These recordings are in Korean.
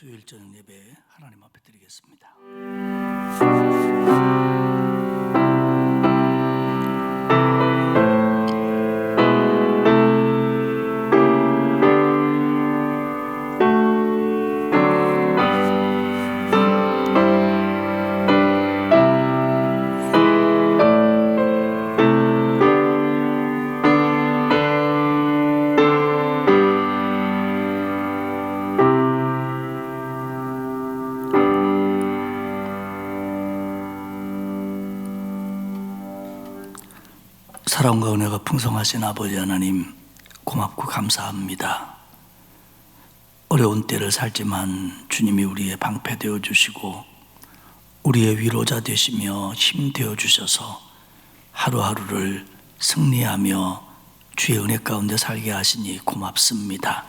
수요일 저녁 예배 하나님 앞에 드리겠습니다. 사랑과 은혜가 풍성하신 아버지 하나님, 고맙고 감사합니다. 어려운 때를 살지만 주님이 우리의 방패 되어 주시고 우리의 위로자 되시며 힘 되어 주셔서 하루하루를 승리하며 주의 은혜 가운데 살게 하시니 고맙습니다.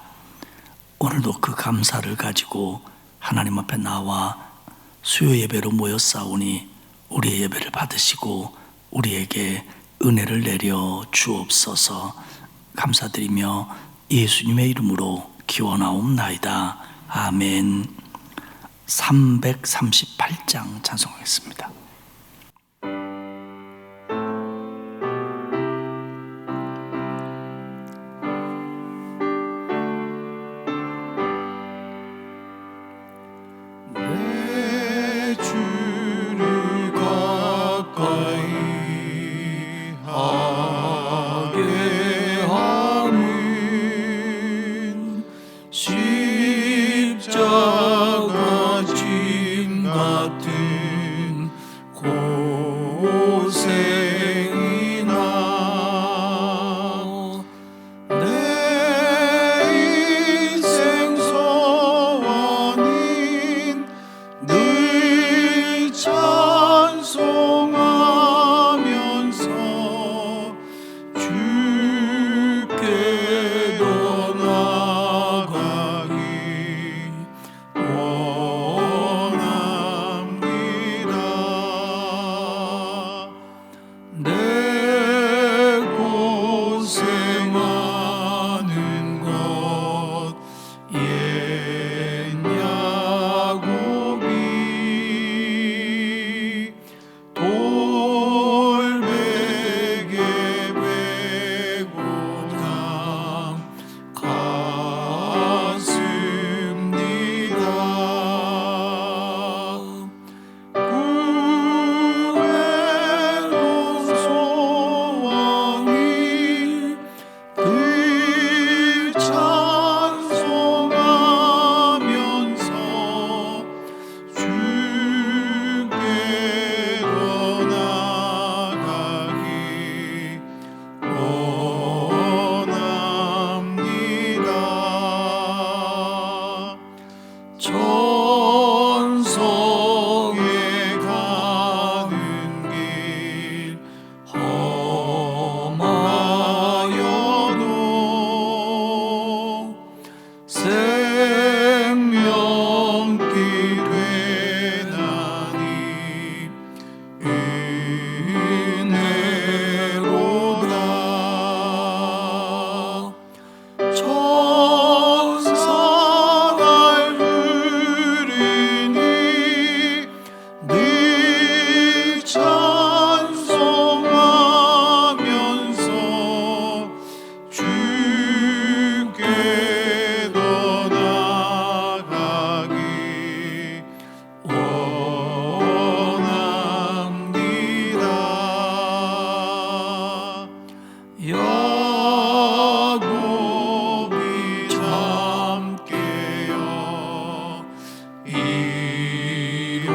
오늘도 그 감사를 가지고 하나님 앞에 나와 수요 예배로 모였사오니 우리의 예배를 받으시고 우리에게 은혜를 내려 주옵소서. 감사드리며 예수님의 이름으로 기원하옵나이다. 아멘. 338장 찬송하겠습니다. 내 주를 가까이 하게 함은 십자가 짐 같은 고생이나 내 인생 소원인 늘 찬송하면서 주께로 나가기 원합니다. 내 고생하는 것 옛 야곱이 돌베개 베고 갔습니다. 구애로 소원이 늘 찬송하면서 주께로 나가기 원합니다. 천성에 가는 길 험하여도 생명길 되나니 은혜로다. 천사가 부르니 늘 찬송하면서 주께로 나가기 원합니다. 야곱이 잠 깨어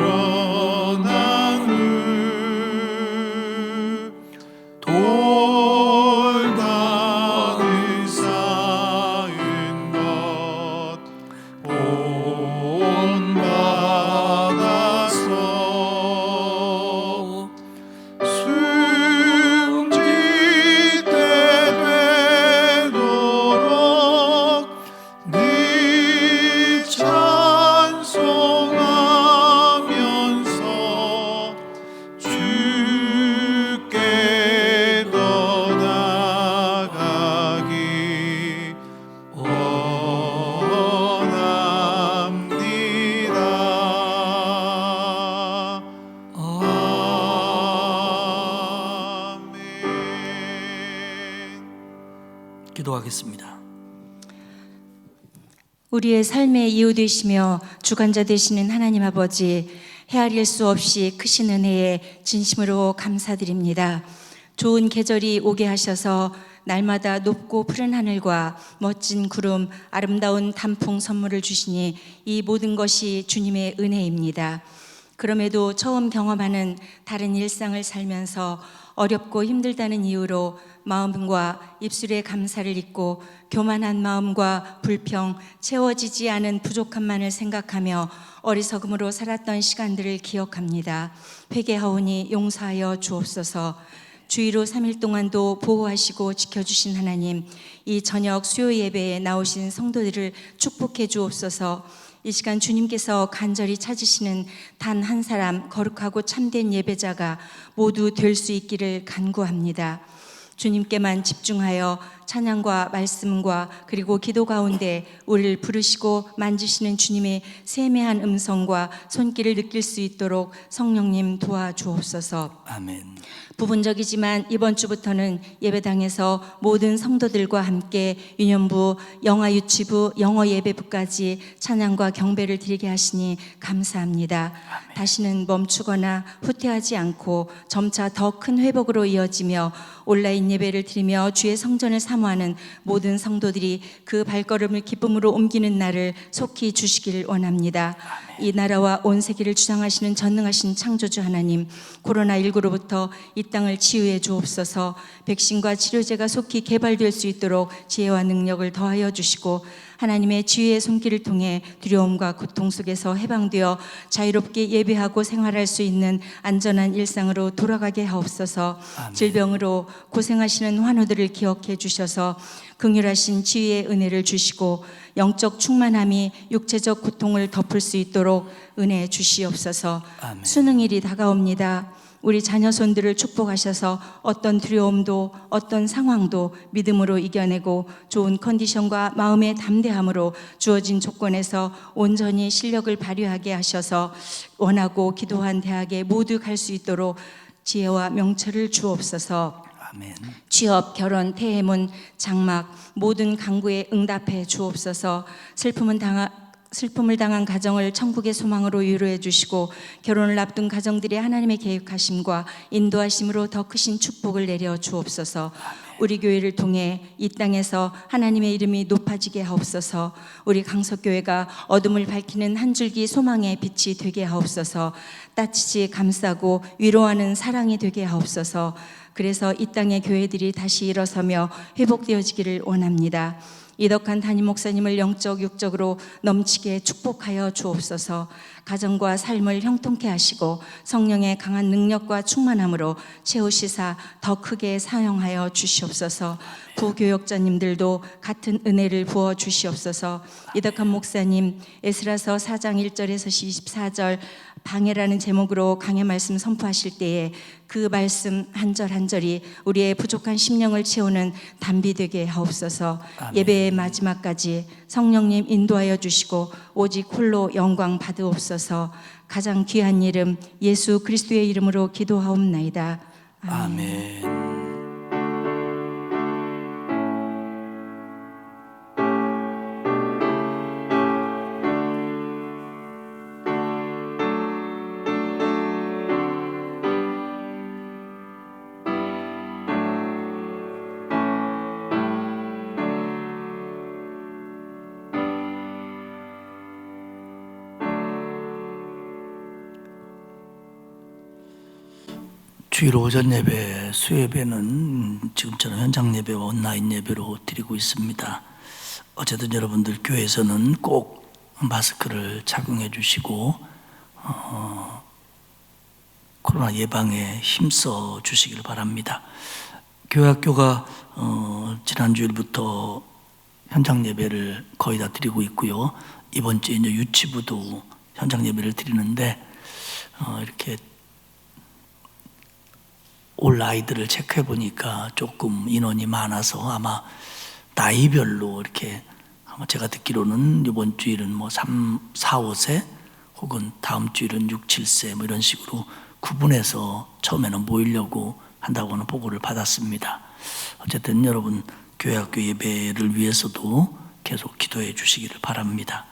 일어난 후 돌담을 쌓은 것 본받아서 숨질 때 기도하겠습니다. 우리의 삶의 이유 되시며 주관자 되시는 하나님 아버지, 헤아릴 수 없이 크신 은혜에 진심으로 감사드립니다. 좋은 계절이 오게 하셔서 날마다 높고 푸른 하늘과 멋진 구름, 아름다운 단풍 선물을 주시니 이 모든 것이 주님의 은혜입니다. 그럼에도 처음 경험하는 다른 일상을 살면서 어렵고 힘들다는 이유로 마음과 입술에 감사를 잊고 교만한 마음과 불평, 채워지지 않은 부족함만을 생각하며 어리석음으로 살았던 시간들을 기억합니다. 회개하오니 용서하여 주옵소서. 주의로 3일 동안도 보호하시고 지켜주신 하나님, 이 저녁 수요 예배에 나오신 성도들을 축복해 주옵소서. 이 시간 주님께서 간절히 찾으시는 단 한 사람 거룩하고 참된 예배자가 모두 될 수 있기를 간구합니다. 주님께만 집중하여 찬양과 말씀과 그리고 기도 가운데 우리를 부르시고 만지시는 주님의 세미한 음성과 손길을 느낄 수 있도록 성령님 도와주옵소서. 아멘. 부분적이지만 이번 주부터는 예배당에서 모든 성도들과 함께 유년부, 영아 유치부, 영어 예배부까지 찬양과 경배를 드리게 하시니 감사합니다. 다시는 멈추거나 후퇴하지 않고 점차 더 큰 회복으로 이어지며 온라인 예배를 드리며 주의 성전을 사모하는 모든 성도들이 그 발걸음을 기쁨으로 옮기는 날을 속히 주시길 원합니다. 이 나라와 온 세계를 주장하시는 전능하신 창조주 하나님, 코로나19로부터 이 땅을 치유해 주옵소서. 백신과 치료제가 속히 개발될 수 있도록 지혜와 능력을 더하여 주시고 하나님의 지혜의 손길을 통해 두려움과 고통 속에서 해방되어 자유롭게 예배하고 생활할 수 있는 안전한 일상으로 돌아가게 하옵소서. 아멘. 질병으로 고생하시는 환우들을 기억해 주셔서 긍휼하신 지혜의 은혜를 주시고 영적 충만함이 육체적 고통을 덮을 수 있도록 은혜 주시옵소서. 아멘. 수능일이 다가옵니다. 우리 자녀손들을 축복하셔서 어떤 두려움도 어떤 상황도 믿음으로 이겨내고 좋은 컨디션과 마음의 담대함으로 주어진 조건에서 온전히 실력을 발휘하게 하셔서 원하고 기도한 대학에 모두 갈 수 있도록 지혜와 명철을 주옵소서. 아멘. 취업, 결혼, 태해문, 장막 모든 간구에 응답해 주옵소서. 슬픔을 당한 가정을 천국의 소망으로 위로해 주시고 결혼을 앞둔 가정들의 하나님의 계획하심과 인도하심으로 더 크신 축복을 내려 주옵소서. 우리 교회를 통해 이 땅에서 하나님의 이름이 높아지게 하옵소서. 우리 강석교회가 어둠을 밝히는 한 줄기 소망의 빛이 되게 하옵소서. 따뜻이 감싸고 위로하는 사랑이 되게 하옵소서. 그래서 이 땅의 교회들이 다시 일어서며 회복되어지기를 원합니다. 이덕한 담임 목사님을 영적 육적으로 넘치게 축복하여 주옵소서. 가정과 삶을 형통케 하시고 성령의 강한 능력과 충만함으로 채우시사 더 크게 사용하여 주시옵소서. 부교역자님들도 같은 은혜를 부어 주시옵소서. 이덕한 목사님 에스라서 4장 1절에서 24절 방해라는 제목으로 강해 말씀 선포하실 때에 그 말씀 한 절 한 절이 우리의 부족한 심령을 채우는 담비 되게 하옵소서. 아멘. 예배의 마지막까지 성령님 인도하여 주시고 오직 홀로 영광 받으옵소서. 가장 귀한 이름 예수 그리스도의 이름으로 기도하옵나이다. 아멘. 아멘. 주일 오전 예배, 수예배는 지금처럼 현장 예배와 온라인 예배로 드리고 있습니다. 어쨌든 여러분들 교회에서는 꼭 마스크를 착용해 주시고 코로나 예방에 힘써 주시길 바랍니다. 교회 학교가 지난 주일부터 현장 예배를 거의 다 드리고 있고요. 이번 주에 이제 유치부도 현장 예배를 드리는데 이렇게 올 아이들을 체크해 보니까 조금 인원이 많아서 아마 나이별로 이렇게 아마 제가 듣기로는 이번 주일은 뭐 3, 4, 5세 혹은 다음 주일은 6, 7세 뭐 이런 식으로 구분해서 처음에는 모이려고 한다고는 보고를 받았습니다. 어쨌든 여러분 교회학교 예배를 위해서도 계속 기도해 주시기를 바랍니다.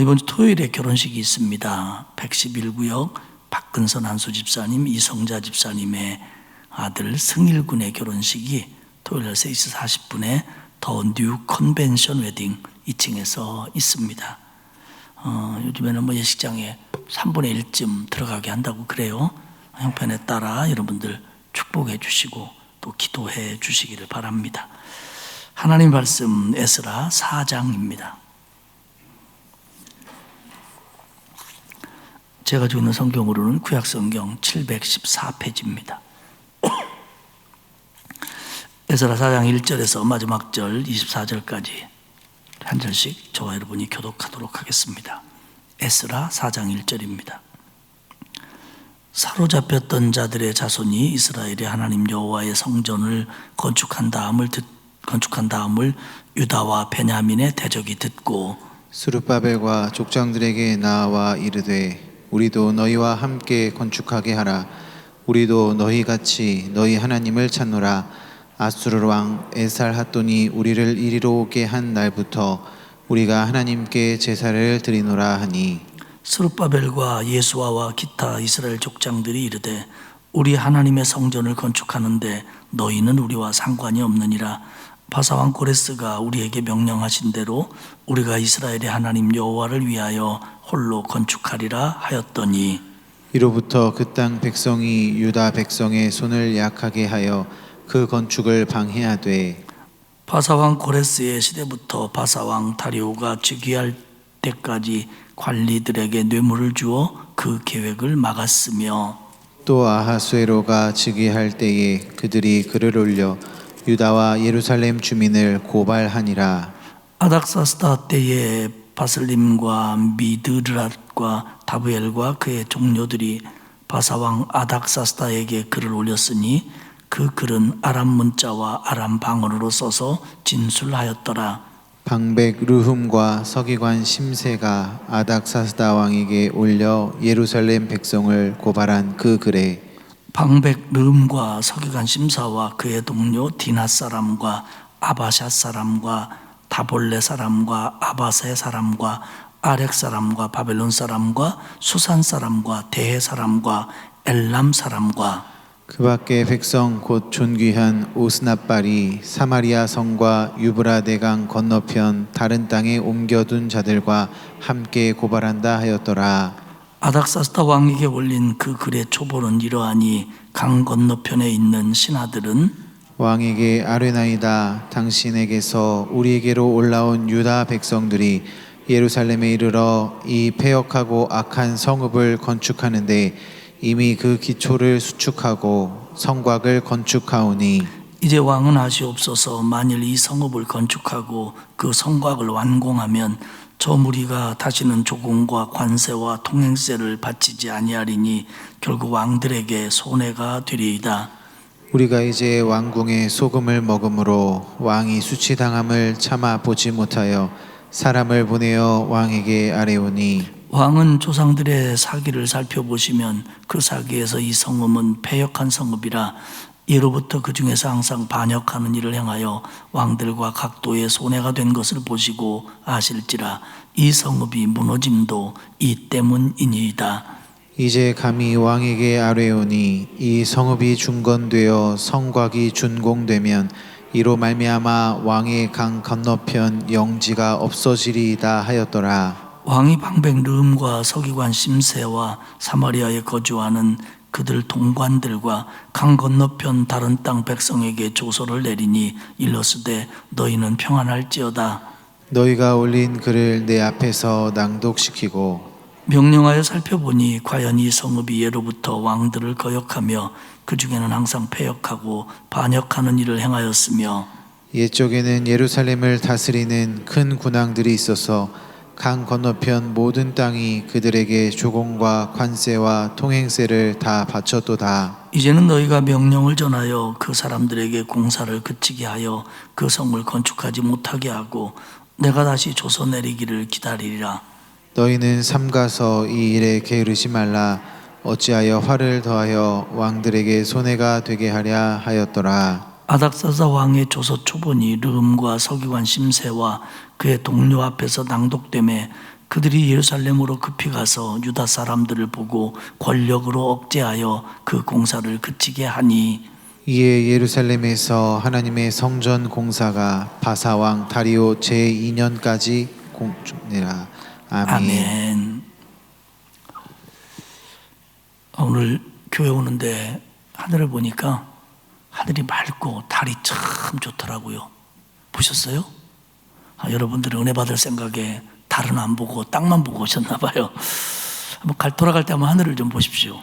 이번 주 토요일에 결혼식이 있습니다. 111구역 박근선 한수 집사님, 이성자 집사님의 아들 승일군의 결혼식이 토요일 날 3시 40분에 더 뉴 컨벤션 웨딩 2층에서 있습니다. 요즘에는 뭐 예식장에 3분의 1쯤 들어가게 한다고 그래요. 형편에 따라 여러분들 축복해 주시고 또 기도해 주시기를 바랍니다. 하나님 말씀 에스라 4장입니다. 제가 가지고 있는 성경으로는 구약성경 714페이지입니다. 에스라 4장 1절에서 마지막 절 24절까지 한 절씩 저와 여러분이 교독하도록 하겠습니다. 에스라 4장 1절입니다. 사로잡혔던 자들의 자손이 이스라엘의 하나님 여호와의 성전을 건축한 다음을 유다와 베냐민의 대적이 듣고 스룹바벨과 족장들에게 나와 이르되 우리도 너희와 함께 건축하게 하라. 우리도 너희같이 너희 하나님을 찾노라. 아수르 왕 에살핫돈이 우리를 이리로 오게 한 날부터 우리가 하나님께 제사를 드리노라 하니 스룹바벨과 예수아와 기타 이스라엘 족장들이 이르되 우리 하나님의 성전을 건축하는데 너희는 우리와 상관이 없느니라. 바사왕 고레스가 우리에게 명령하신 대로 우리가 이스라엘의 하나님 여호와를 위하여 홀로 건축하리라 하였더니 이로부터 그 땅 백성이 유다 백성의 손을 약하게 하여 그 건축을 방해하되 바사왕 고레스의 시대부터 바사왕 다리오가 즉위할 때까지 관리들에게 뇌물을 주어 그 계획을 막았으며 또 아하수에로가 즉위할 때에 그들이 글을 올려 유다와 예루살렘 주민을 고발하니라. 아닥사스다 때에 바슬림과 미드рат과 다브엘과 그의 종료들이 바사왕 아닥사스다에게 글을 올렸으니 그 글은 아람 문자와 아람 방언으로 써서 진술하였더라. 방백 르훔과 서기관 심세가 아닥사스다 왕에게 올려 예루살렘 백성을 고발한 그 글에 방백 르흠과 서기관 심사와 그의 동료 디나 사람과 아바샷 사람과 다볼레 사람과 아바세 사람과 아렉 사람과 바벨론 사람과 수산 사람과 대해 사람과 엘람 사람과 그 밖에 백성 곧 존귀한 오스납발이 사마리아 성과 유브라데강 건너편 다른 땅에 옮겨둔 자들과 함께 고발한다 하였더라. 아닥사스다 왕에게 올린 그 글의 초본은 이러하니 강 건너편에 있는 신하들은 왕에게 아뢰나이다. 당신에게서 우리에게로 올라온 유다 백성들이 예루살렘에 이르러 이 패역하고 악한 성읍을 건축하는데 이미 그 기초를 수축하고 성곽을 건축하오니 이제 왕은 아시옵소서. 만일 이 성읍을 건축하고 그 성곽을 완공하면 저 무리가 다시는 조공과 관세와 통행세를 바치지 아니하리니 결국 왕들에게 손해가 되리이다. 우리가 이제 왕궁의 소금을 먹음으로 왕이 수치당함을 참아 보지 못하여 사람을 보내어 왕에게 아뢰오니 왕은 조상들의 사기를 살펴보시면 그 사기에서 이 성읍은 패역한 성읍이라 예로부터 그 중에서 항상 반역하는 일을 행하여 왕들과 각도의 손해가 된 것을 보시고 아실지라 이 성읍이 무너짐도 이 때문이니이다. 이제 감히 왕에게 아뢰오니 이 성읍이 중건되어 성곽이 준공되면 이로 말미암아 왕의 강 건너편 영지가 없어지리이다 하였더라. 왕이 방백 르흠과 서기관 심세와 사마리아에 거주하는 그들 동관들과 강 건너편 다른 땅 백성에게 조서를 내리니 일러스되 너희는 평안할지어다. 너희가 올린 글을 내 앞에서 낭독시키고 명령하여 살펴보니 과연 이 성읍이 예로부터 왕들을 거역하며 그 중에는 항상 패역하고 반역하는 일을 행하였으며 옛적에는 예루살렘을 다스리는 큰 군왕들이 있어서 강 건너편 모든 땅이 그들에게 조공과 관세와 통행세를 다 바쳤도다. 이제는 너희가 명령을 전하여 그 사람들에게 공사를 그치게 하여 그 성을 건축하지 못하게 하고 내가 다시 조서 내리기를 기다리리라. 너희는 삼가서 이 일에 게으르지 말라. 어찌하여 화를 더하여 왕들에게 손해가 되게 하랴 하였더라. 아닥사사 왕의 조서 초본이 르흠과 서기관 심세와 그의 동료 앞에서 낭독되매 그들이 예루살렘으로 급히 가서 유다 사람들을 보고 권력으로 억제하여 그 공사를 그치게 하니 이에 예루살렘에서 하나님의 성전 공사가 바사왕 다리오 제2년까지 공중되라. 아멘. 아멘. 오늘 교회 오는데 하늘을 보니까 하늘이 맑고 달이 참 좋더라고요. 보셨어요? 여러분들은 은혜 받을 생각에 달은 안 보고 땅만 보고 오셨나 봐요. 한번 돌아갈 때 한번 하늘을 좀 보십시오.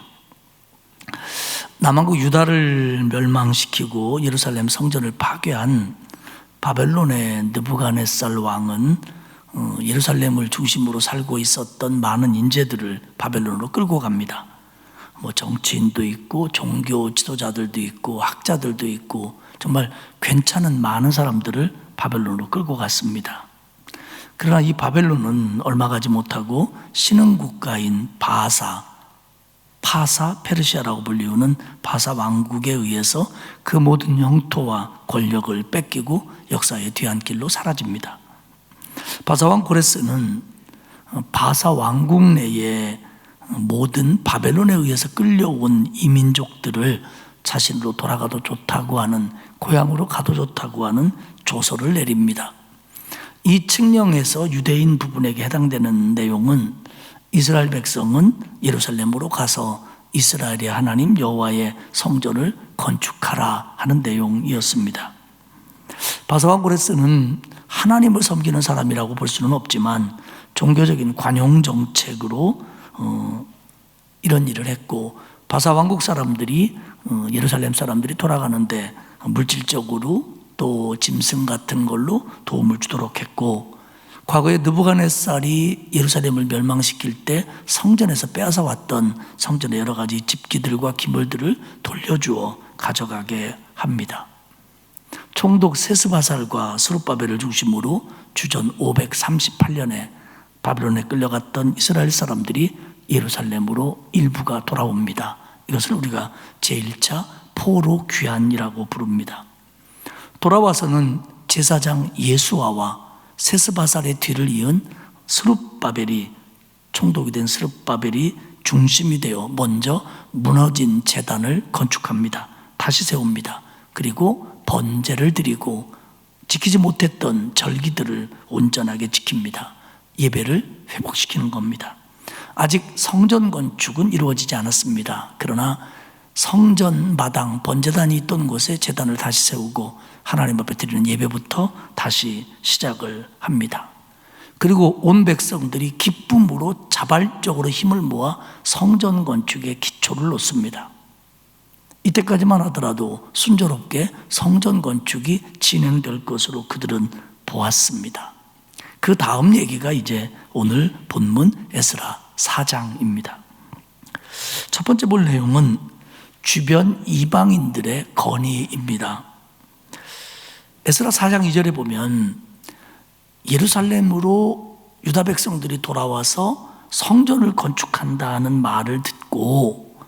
남왕국 유다를 멸망시키고 예루살렘 성전을 파괴한 바벨론의 느부갓네살 왕은 예루살렘을 중심으로 살고 있었던 많은 인재들을 바벨론으로 끌고 갑니다. 정치인도 있고 종교 지도자들도 있고 학자들도 있고 정말 괜찮은 많은 사람들을 바벨론으로 끌고 갔습니다. 그러나 이 바벨론은 얼마 가지 못하고 신흥국가인 파사 페르시아라고 불리우는 바사 왕국에 의해서 그 모든 영토와 권력을 뺏기고 역사의 뒤안길로 사라집니다. 바사 왕 고레스는 바사 왕국 내에 모든 바벨론에 의해서 끌려온 이민족들을 자신으로 돌아가도 좋다고 하는, 고향으로 가도 좋다고 하는 조서를 내립니다. 이 칙령에서 유대인 부분에게 해당되는 내용은 이스라엘 백성은 예루살렘으로 가서 이스라엘의 하나님 여호와의 성전을 건축하라 하는 내용이었습니다. 바사왕 고레스는 하나님을 섬기는 사람이라고 볼 수는 없지만 종교적인 관용 정책으로 이런 일을 했고, 바사 왕국 사람들이 예루살렘 사람들이 돌아가는데 물질적으로 또 짐승 같은 걸로 도움을 주도록 했고, 과거에 느부갓네살이 예루살렘을 멸망시킬 때 성전에서 빼앗아 왔던 성전의 여러 가지 집기들과 기물들을 돌려주어 가져가게 합니다. 총독 세스바살과 스룹바벨을 중심으로 주전 538년에 바벨론에 끌려갔던 이스라엘 사람들이 예루살렘으로 일부가 돌아옵니다. 이것을 우리가 제1차 포로 귀환이라고 부릅니다. 돌아와서는 제사장 예수아와 세스바살의 뒤를 이은 스룹바벨이, 총독이 된 스룹바벨이 중심이 되어 먼저 무너진 제단을 건축합니다. 다시 세웁니다. 그리고 번제를 드리고 지키지 못했던 절기들을 온전하게 지킵니다. 예배를 회복시키는 겁니다. 아직 성전 건축은 이루어지지 않았습니다. 그러나 성전 마당 번제단이 있던 곳에 제단을 다시 세우고 하나님 앞에 드리는 예배부터 다시 시작을 합니다. 그리고 온 백성들이 기쁨으로 자발적으로 힘을 모아 성전 건축의 기초를 놓습니다. 이때까지만 하더라도 순조롭게 성전 건축이 진행될 것으로 그들은 보았습니다. 그 다음 얘기가 이제 오늘 본문 에스라 4장입니다. 첫 번째 볼 내용은 주변 이방인들의 건의입니다. 에스라 4장 2절에 보면 예루살렘으로 유다 백성들이 돌아와서 성전을 건축한다는 말을 듣고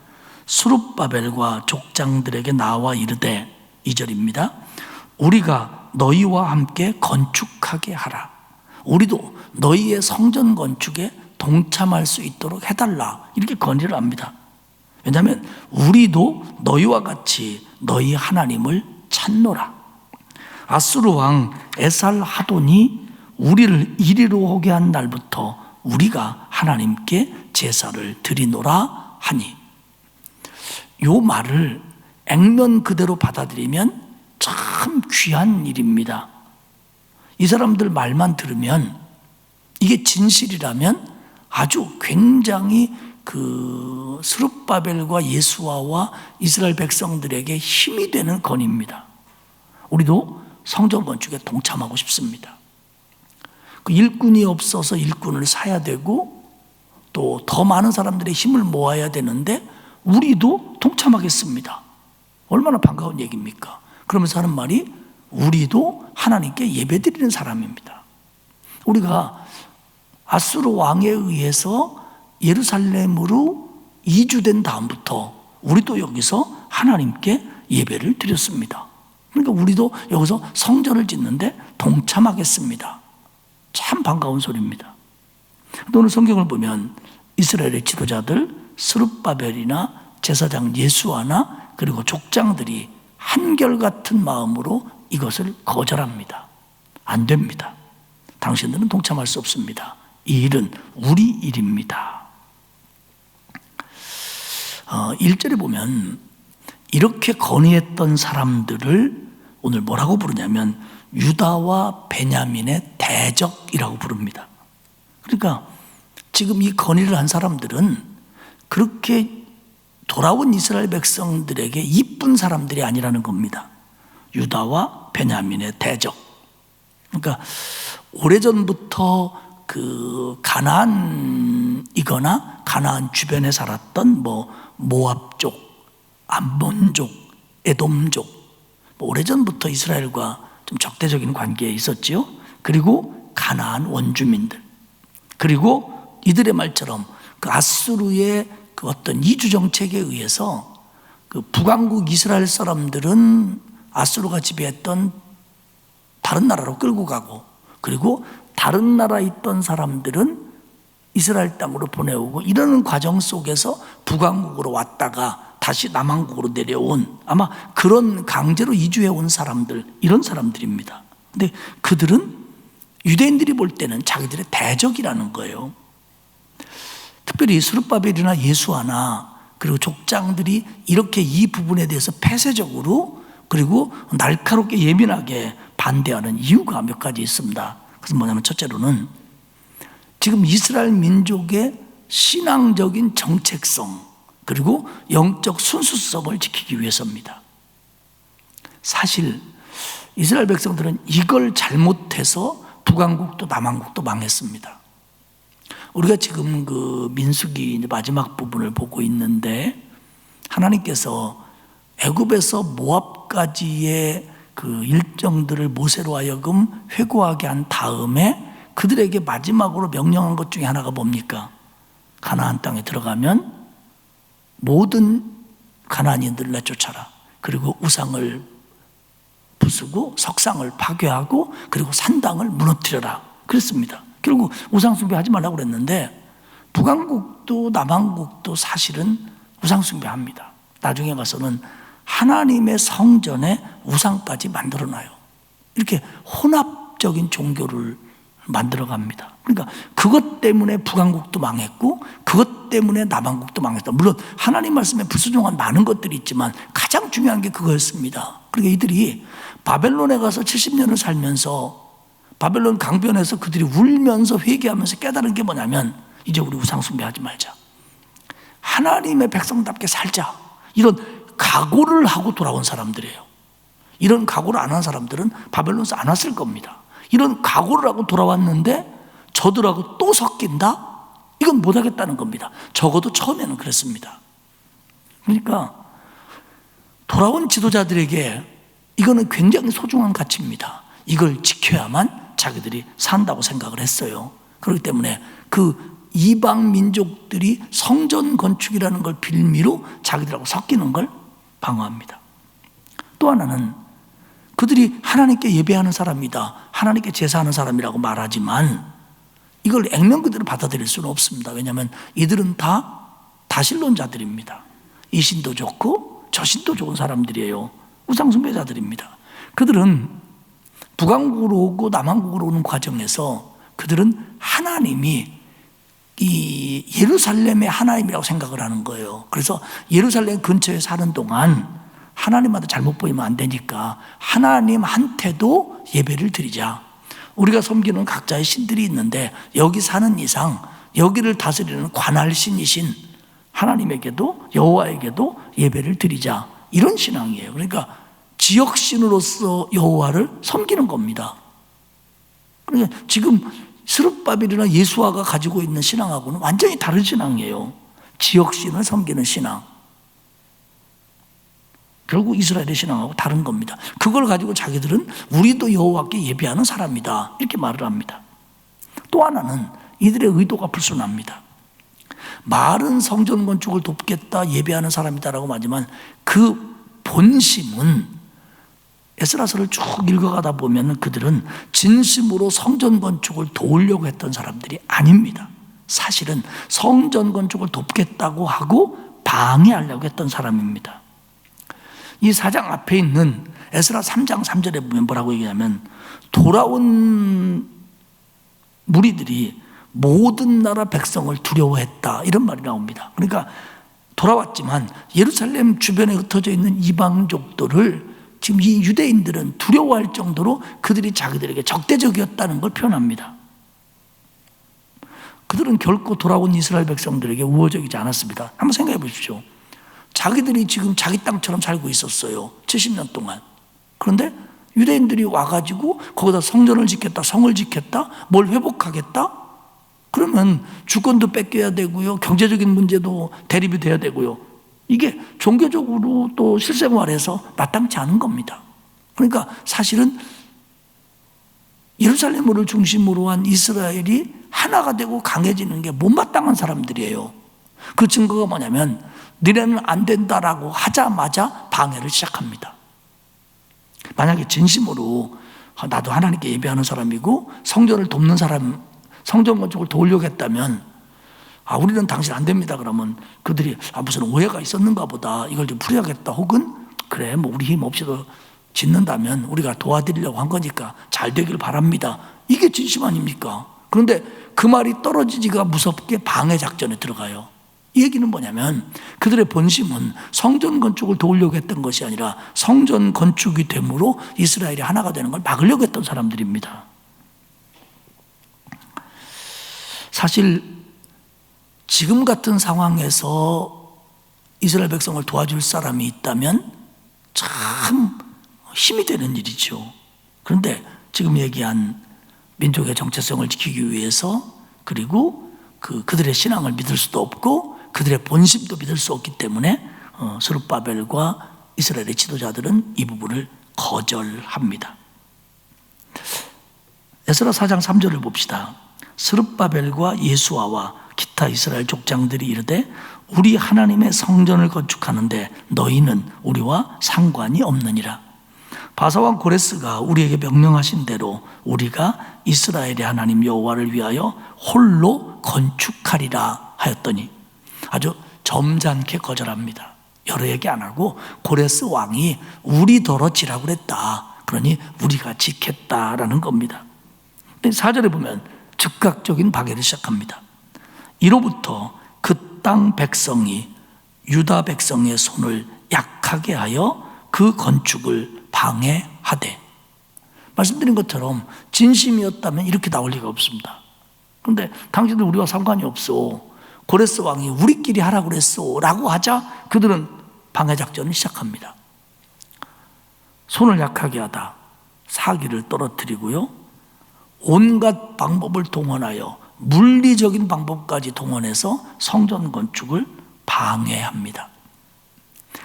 스룹바벨과 족장들에게 나와 이르되, 2절입니다. 우리가 너희와 함께 건축하게 하라. 우리도 너희의 성전 건축에 동참할 수 있도록 해달라. 이렇게 건의를 합니다. 왜냐하면 우리도 너희와 같이 너희 하나님을 찾노라. 아수르 왕 에살하돈이 우리를 이리로 오게 한 날부터 우리가 하나님께 제사를 드리노라 하니, 이 말을 액면 그대로 받아들이면 참 귀한 일입니다. 이 사람들 말만 들으면, 이게 진실이라면 아주 굉장히 그 스룹바벨과 예수아와 이스라엘 백성들에게 힘이 되는 건의입니다. 우리도 성전 건축에 동참하고 싶습니다. 그 일꾼이 없어서 일꾼을 사야 되고 또 더 많은 사람들의 힘을 모아야 되는데 우리도 동참하겠습니다. 얼마나 반가운 얘기입니까? 그러면서 하는 말이 우리도 하나님께 예배드리는 사람입니다. 우리가 아수르 왕에 의해서 예루살렘으로 이주된 다음부터 우리도 여기서 하나님께 예배를 드렸습니다. 그러니까 우리도 여기서 성전을 짓는데 동참하겠습니다. 참 반가운 소리입니다. 오늘 성경을 보면 이스라엘의 지도자들 스룹바벨이나 제사장 예수아나 그리고 족장들이 한결같은 마음으로 이것을 거절합니다. 안 됩니다. 당신들은 동참할 수 없습니다. 이 일은 우리 일입니다. 1절에 보면 이렇게 건의했던 사람들을 오늘 뭐라고 부르냐면 유다와 베냐민의 대적이라고 부릅니다. 그러니까 지금 이 건의를 한 사람들은 그렇게 돌아온 이스라엘 백성들에게 이쁜 사람들이 아니라는 겁니다. 유다와 베냐민의 대적. 그러니까 오래전부터 그 가나안이거나 가나안 주변에 살았던 모압 쪽, 암몬족, 에돔족, 오래전부터 이스라엘과 좀 적대적인 관계에 있었지요. 그리고 가나안 원주민들, 그리고 이들의 말처럼 그 아수르의 그 어떤 이주 정책에 의해서 그 북왕국 이스라엘 사람들은 아수르가 지배했던 다른 나라로 끌고 가고, 그리고 다른 나라에 있던 사람들은 이스라엘 땅으로 보내오고, 이러는 과정 속에서 북왕국으로 왔다가 다시 남왕국으로 내려온, 아마 그런 강제로 이주해 온 사람들, 이런 사람들입니다. 근데 그들은 유대인들이 볼 때는 자기들의 대적이라는 거예요. 특별히 스룹바벨이나 예수아나 그리고 족장들이 이렇게 이 부분에 대해서 폐쇄적으로 그리고 날카롭게 예민하게 반대하는 이유가 몇 가지 있습니다. 그래서 뭐냐면 첫째로는 지금 이스라엘 민족의 신앙적인 정체성 그리고 영적 순수성을 지키기 위해서입니다. 사실 이스라엘 백성들은 이걸 잘못해서 북왕국도 남왕국도 망했습니다. 우리가 지금 그 민수기 마지막 부분을 보고 있는데 하나님께서 애굽에서 모압까지의 그 일정들을 모세로 하여금 회고하게 한 다음에 그들에게 마지막으로 명령한 것 중에 하나가 뭡니까? 가나안 땅에 들어가면 모든 가나안인들을 내쫓아라. 그리고 우상을 부수고 석상을 파괴하고 그리고 산당을 무너뜨려라. 그랬습니다. 결국 우상 숭배하지 말라고 그랬는데 북왕국도 남왕국도 사실은 우상 숭배합니다. 나중에 가서는 하나님의 성전에 우상까지 만들어놔요. 이렇게 혼합적인 종교를 만들어갑니다. 그러니까 그것 때문에 북왕국도 망했고 그것 때문에 남왕국도 망했다. 물론 하나님 말씀에 불순종한 많은 것들이 있지만 가장 중요한 게 그거였습니다. 그러니까 이들이 바벨론에 가서 70년을 살면서 바벨론 강변에서 그들이 울면서 회개하면서 깨달은 게 뭐냐면 이제 우리 우상 숭배하지 말자. 하나님의 백성답게 살자. 이런 각오를 하고 돌아온 사람들이에요. 이런 각오를 안 한 사람들은 바벨론에서 안 왔을 겁니다. 이런 각오를 하고 돌아왔는데 저들하고 또 섞인다? 이건 못하겠다는 겁니다. 적어도 처음에는 그랬습니다. 그러니까 돌아온 지도자들에게 이거는 굉장히 소중한 가치입니다. 이걸 지켜야만 자기들이 산다고 생각을 했어요. 그렇기 때문에 그 이방 민족들이 성전 건축이라는 걸 빌미로 자기들하고 섞이는 걸 방어합니다. 또 하나는 그들이 하나님께 예배하는 사람이다, 하나님께 제사하는 사람이라고 말하지만 이걸 액면 그대로 받아들일 수는 없습니다. 왜냐하면 이들은 다 다신론자들입니다. 이 신도 좋고 저 신도 좋은 사람들이에요. 우상숭배자들입니다. 그들은 북왕국으로 오고 남왕국으로 오는 과정에서 그들은 하나님이 이 예루살렘의 하나님이라고 생각을 하는 거예요. 그래서 예루살렘 근처에 사는 동안 하나님한테 잘못 보이면 안 되니까 하나님한테도 예배를 드리자. 우리가 섬기는 각자의 신들이 있는데 여기 사는 이상 여기를 다스리는 관할 신이신 하나님에게도 여호와에게도 예배를 드리자. 이런 신앙이에요. 그러니까 지역 신으로서 여호와를 섬기는 겁니다. 그러니까 지금 스룹바벨이나 예수아가 가지고 있는 신앙하고는 완전히 다른 신앙이에요. 지역 신을 섬기는 신앙. 결국 이스라엘의 신앙하고 다른 겁니다. 그걸 가지고 자기들은 우리도 여호와께 예배하는 사람이다 이렇게 말을 합니다. 또 하나는 이들의 의도가 불순합니다. 말은 성전 건축을 돕겠다 예배하는 사람이다라고 하지만 그 본심은 에스라서를 쭉 읽어가다 보면 그들은 진심으로 성전 건축을 도우려고 했던 사람들이 아닙니다. 사실은 성전 건축을 돕겠다고 하고 방해하려고 했던 사람입니다. 이 4장 앞에 있는 에스라 3장 3절에 보면 뭐라고 얘기하면 돌아온 무리들이 모든 나라 백성을 두려워했다 이런 말이 나옵니다. 그러니까 돌아왔지만 예루살렘 주변에 흩어져 있는 이방족들을 지금 이 유대인들은 두려워할 정도로 그들이 자기들에게 적대적이었다는 걸 표현합니다. 그들은 결코 돌아온 이스라엘 백성들에게 우호적이지 않았습니다. 한번 생각해 보십시오. 자기들이 지금 자기 땅처럼 살고 있었어요. 70년 동안. 그런데 유대인들이 와가지고 거기다 성전을 짓겠다, 성을 짓겠다, 뭘 회복하겠다? 그러면 주권도 뺏겨야 되고요. 경제적인 문제도 대립이 돼야 되고요. 이게 종교적으로 또 실생활에서 마땅치 않은 겁니다. 그러니까 사실은 예루살렘을 중심으로 한 이스라엘이 하나가 되고 강해지는 게 못마땅한 사람들이에요. 그 증거가 뭐냐면 너네는 안 된다라고 하자마자 방해를 시작합니다. 만약에 진심으로 나도 하나님께 예배하는 사람이고 성전을 돕는 사람, 성전 건축을 도우려고 했다면 우리는 당신 안 됩니다. 그러면 그들이 무슨 오해가 있었는가 보다, 이걸 좀 풀어야겠다, 혹은 그래 뭐 우리 힘 없이도 짓는다면 우리가 도와드리려고 한 거니까 잘 되길 바랍니다. 이게 진심 아닙니까? 그런데 그 말이 떨어지지가 무섭게 방해 작전에 들어가요. 이 얘기는 뭐냐면 그들의 본심은 성전 건축을 도우려고 했던 것이 아니라 성전 건축이 됨으로 이스라엘이 하나가 되는 걸 막으려고 했던 사람들입니다. 사실 지금 같은 상황에서 이스라엘 백성을 도와줄 사람이 있다면 참 힘이 되는 일이죠. 그런데 지금 얘기한 민족의 정체성을 지키기 위해서, 그리고 그들의 신앙을 믿을 수도 없고 그들의 본심도 믿을 수 없기 때문에 스룹바벨과 이스라엘의 지도자들은 이 부분을 거절합니다. 에스라 4장 3절을 봅시다. 스룹바벨과 예수아와 기타 이스라엘 족장들이 이르되 우리 하나님의 성전을 건축하는데 너희는 우리와 상관이 없느니라. 바사왕 고레스가 우리에게 명령하신 대로 우리가 이스라엘의 하나님 여호와를 위하여 홀로 건축하리라 하였더니 아주 점잖게 거절합니다. 여러 얘기 안 하고 고레스 왕이 우리더러 지라고 그랬다. 그러니 우리가 지켰다라는 겁니다. 4절에 보면 즉각적인 방해를 시작합니다. 이로부터 그 땅 백성이 유다 백성의 손을 약하게 하여 그 건축을 방해하되, 말씀드린 것처럼 진심이었다면 이렇게 나올 리가 없습니다. 그런데 당신들 우리와 상관이 없어, 고레스 왕이 우리끼리 하라고 그랬어 라고 하자 그들은 방해 작전을 시작합니다. 손을 약하게 하다, 사기를 떨어뜨리고요, 온갖 방법을 동원하여 물리적인 방법까지 동원해서 성전 건축을 방해합니다.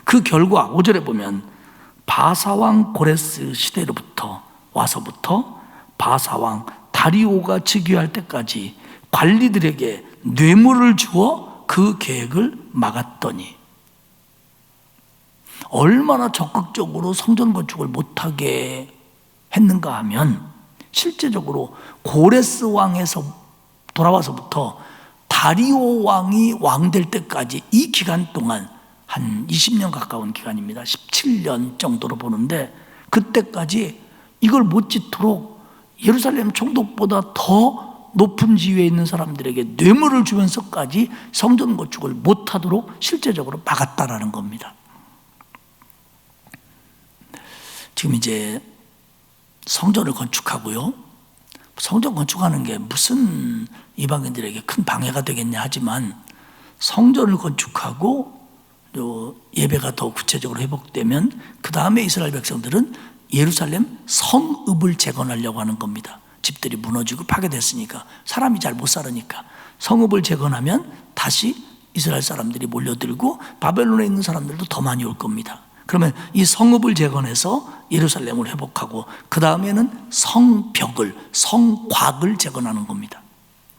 그 결과 5절에 보면 바사왕 고레스 시대로부터 와서부터 바사왕 다리오가 즉위할 때까지 관리들에게 뇌물을 주어 그 계획을 막았더니, 얼마나 적극적으로 성전 건축을 못하게 했는가 하면 실제적으로 고레스 왕에서 돌아와서부터 다리오 왕이 왕 될 때까지 이 기간 동안 한 20년 가까운 기간입니다. 17년 정도로 보는데 그때까지 이걸 못 짓도록 예루살렘 총독보다 더 높은 지위에 있는 사람들에게 뇌물을 주면서까지 성전 건축을 못하도록 실제적으로 막았다라는 겁니다. 지금 이제 성전을 건축하고요, 성전 건축하는 게 무슨 이방인들에게 큰 방해가 되겠냐 하지만, 성전을 건축하고 예배가 더 구체적으로 회복되면 그 다음에 이스라엘 백성들은 예루살렘 성읍을 재건하려고 하는 겁니다. 집들이 무너지고 파괴됐으니까, 사람이 잘 못 살으니까 성읍을 재건하면 다시 이스라엘 사람들이 몰려들고 바벨론에 있는 사람들도 더 많이 올 겁니다. 그러면 이 성읍을 재건해서 예루살렘을 회복하고 그 다음에는 성벽을, 성곽을 재건하는 겁니다.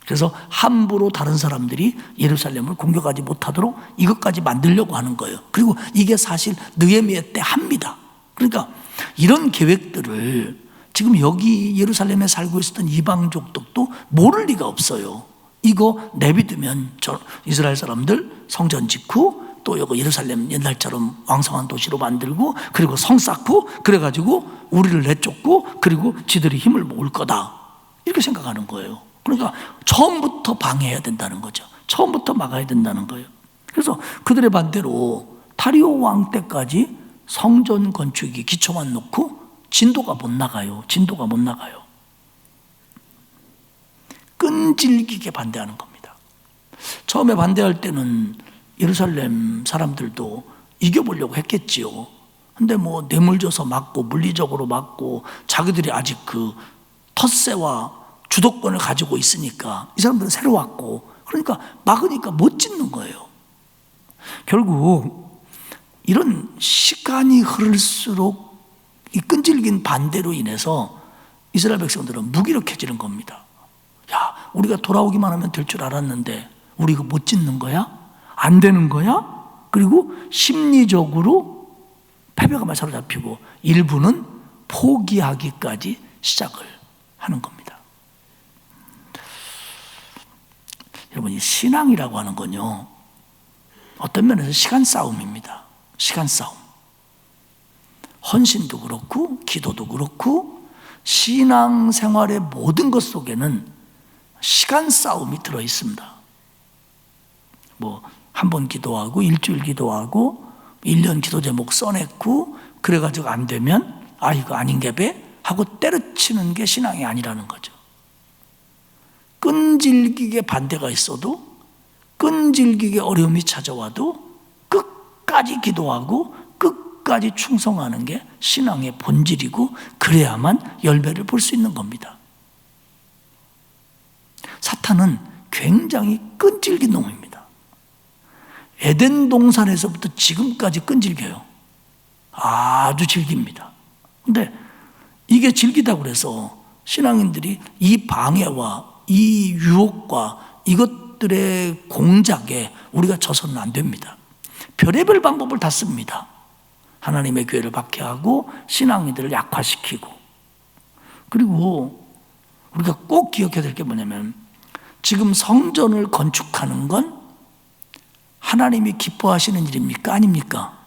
그래서 함부로 다른 사람들이 예루살렘을 공격하지 못하도록 이것까지 만들려고 하는 거예요. 그리고 이게 사실 느헤미야 때 합니다. 그러니까 이런 계획들을 지금 여기 예루살렘에 살고 있었던 이방족들도 모를 리가 없어요. 이거 내비두면 이스라엘 사람들 성전 짓고 또 여기 예루살렘 옛날처럼 왕성한 도시로 만들고 그리고 성 쌓고 그래가지고 우리를 내쫓고 그리고 지들이 힘을 모을 거다, 이렇게 생각하는 거예요. 그러니까 처음부터 방해해야 된다는 거죠. 처음부터 막아야 된다는 거예요. 그래서 그들의 반대로 다리오 왕 때까지 성전 건축이 기초만 놓고 진도가 못 나가요. 진도가 못 나가요. 끈질기게 반대하는 겁니다. 처음에 반대할 때는 예루살렘 사람들도 이겨보려고 했겠지요. 근데 뭐 뇌물 줘서 막고 물리적으로 막고 자기들이 아직 그 텃세와 주도권을 가지고 있으니까 이 사람들은 새로 왔고 그러니까 막으니까 못 짓는 거예요. 결국 이런 시간이 흐를수록 이 끈질긴 반대로 인해서 이스라엘 백성들은 무기력해지는 겁니다. 야, 우리가 돌아오기만 하면 될 줄 알았는데 우리 이거 못 짓는 거야? 안 되는 거야? 그리고 심리적으로 패배감에 사로잡히고 일부는 포기하기까지 시작을 하는 겁니다. 여러분, 이 신앙이라고 하는 건요, 어떤 면에서 시간 싸움입니다. 시간 싸움. 헌신도 그렇고 기도도 그렇고 신앙생활의 모든 것 속에는 시간 싸움이 들어 있습니다. 뭐 한 번 기도하고 일주일 기도하고 1년 기도 제목 써냈고 그래가지고 안 되면 아 이거 아닌 게 배 하고 때려치는 게 신앙이 아니라는 거죠. 끈질기게 반대가 있어도 끈질기게 어려움이 찾아와도 끝까지 기도하고 끝까지 충성하는 게 신앙의 본질이고 그래야만 열매를 볼 수 있는 겁니다. 사탄은 굉장히 끈질긴 놈입니다. 에덴 동산에서부터 지금까지 끈질겨요. 아주 질깁니다. 근데 이게 질기다고 해서 신앙인들이 이 방해와 이 유혹과 이것들의 공작에 우리가 져서는 안 됩니다. 별의별 방법을 다 씁니다. 하나님의 교회를 박해하고 신앙인들을 약화시키고, 그리고 우리가 꼭 기억해야 될 게 뭐냐면 지금 성전을 건축하는 건 하나님이 기뻐하시는 일입니까? 아닙니까?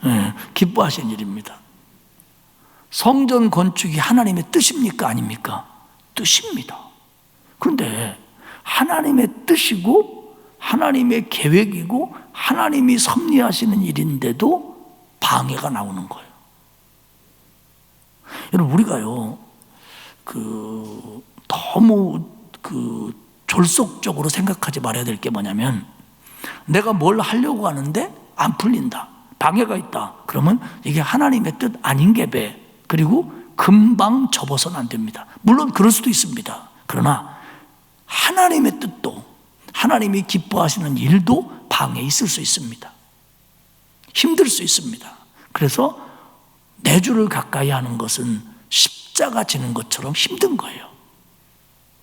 네, 기뻐하시는 일입니다. 성전 건축이 하나님의 뜻입니까? 아닙니까? 뜻입니다. 그런데 하나님의 뜻이고 하나님의 계획이고 하나님이 섭리하시는 일인데도 방해가 나오는 거예요. 여러분, 우리가요, 너무 졸속적으로 생각하지 말아야 될 게 뭐냐면 내가 뭘 하려고 하는데 안 풀린다, 방해가 있다, 그러면 이게 하나님의 뜻 아닌 게 배, 그리고 금방 접어서는 안 됩니다. 물론 그럴 수도 있습니다. 그러나 하나님의 뜻도 하나님이 기뻐하시는 일도 방해 있을 수 있습니다. 힘들 수 있습니다. 그래서 내 주를 가까이 하는 것은 십자가 지는 것처럼 힘든 거예요.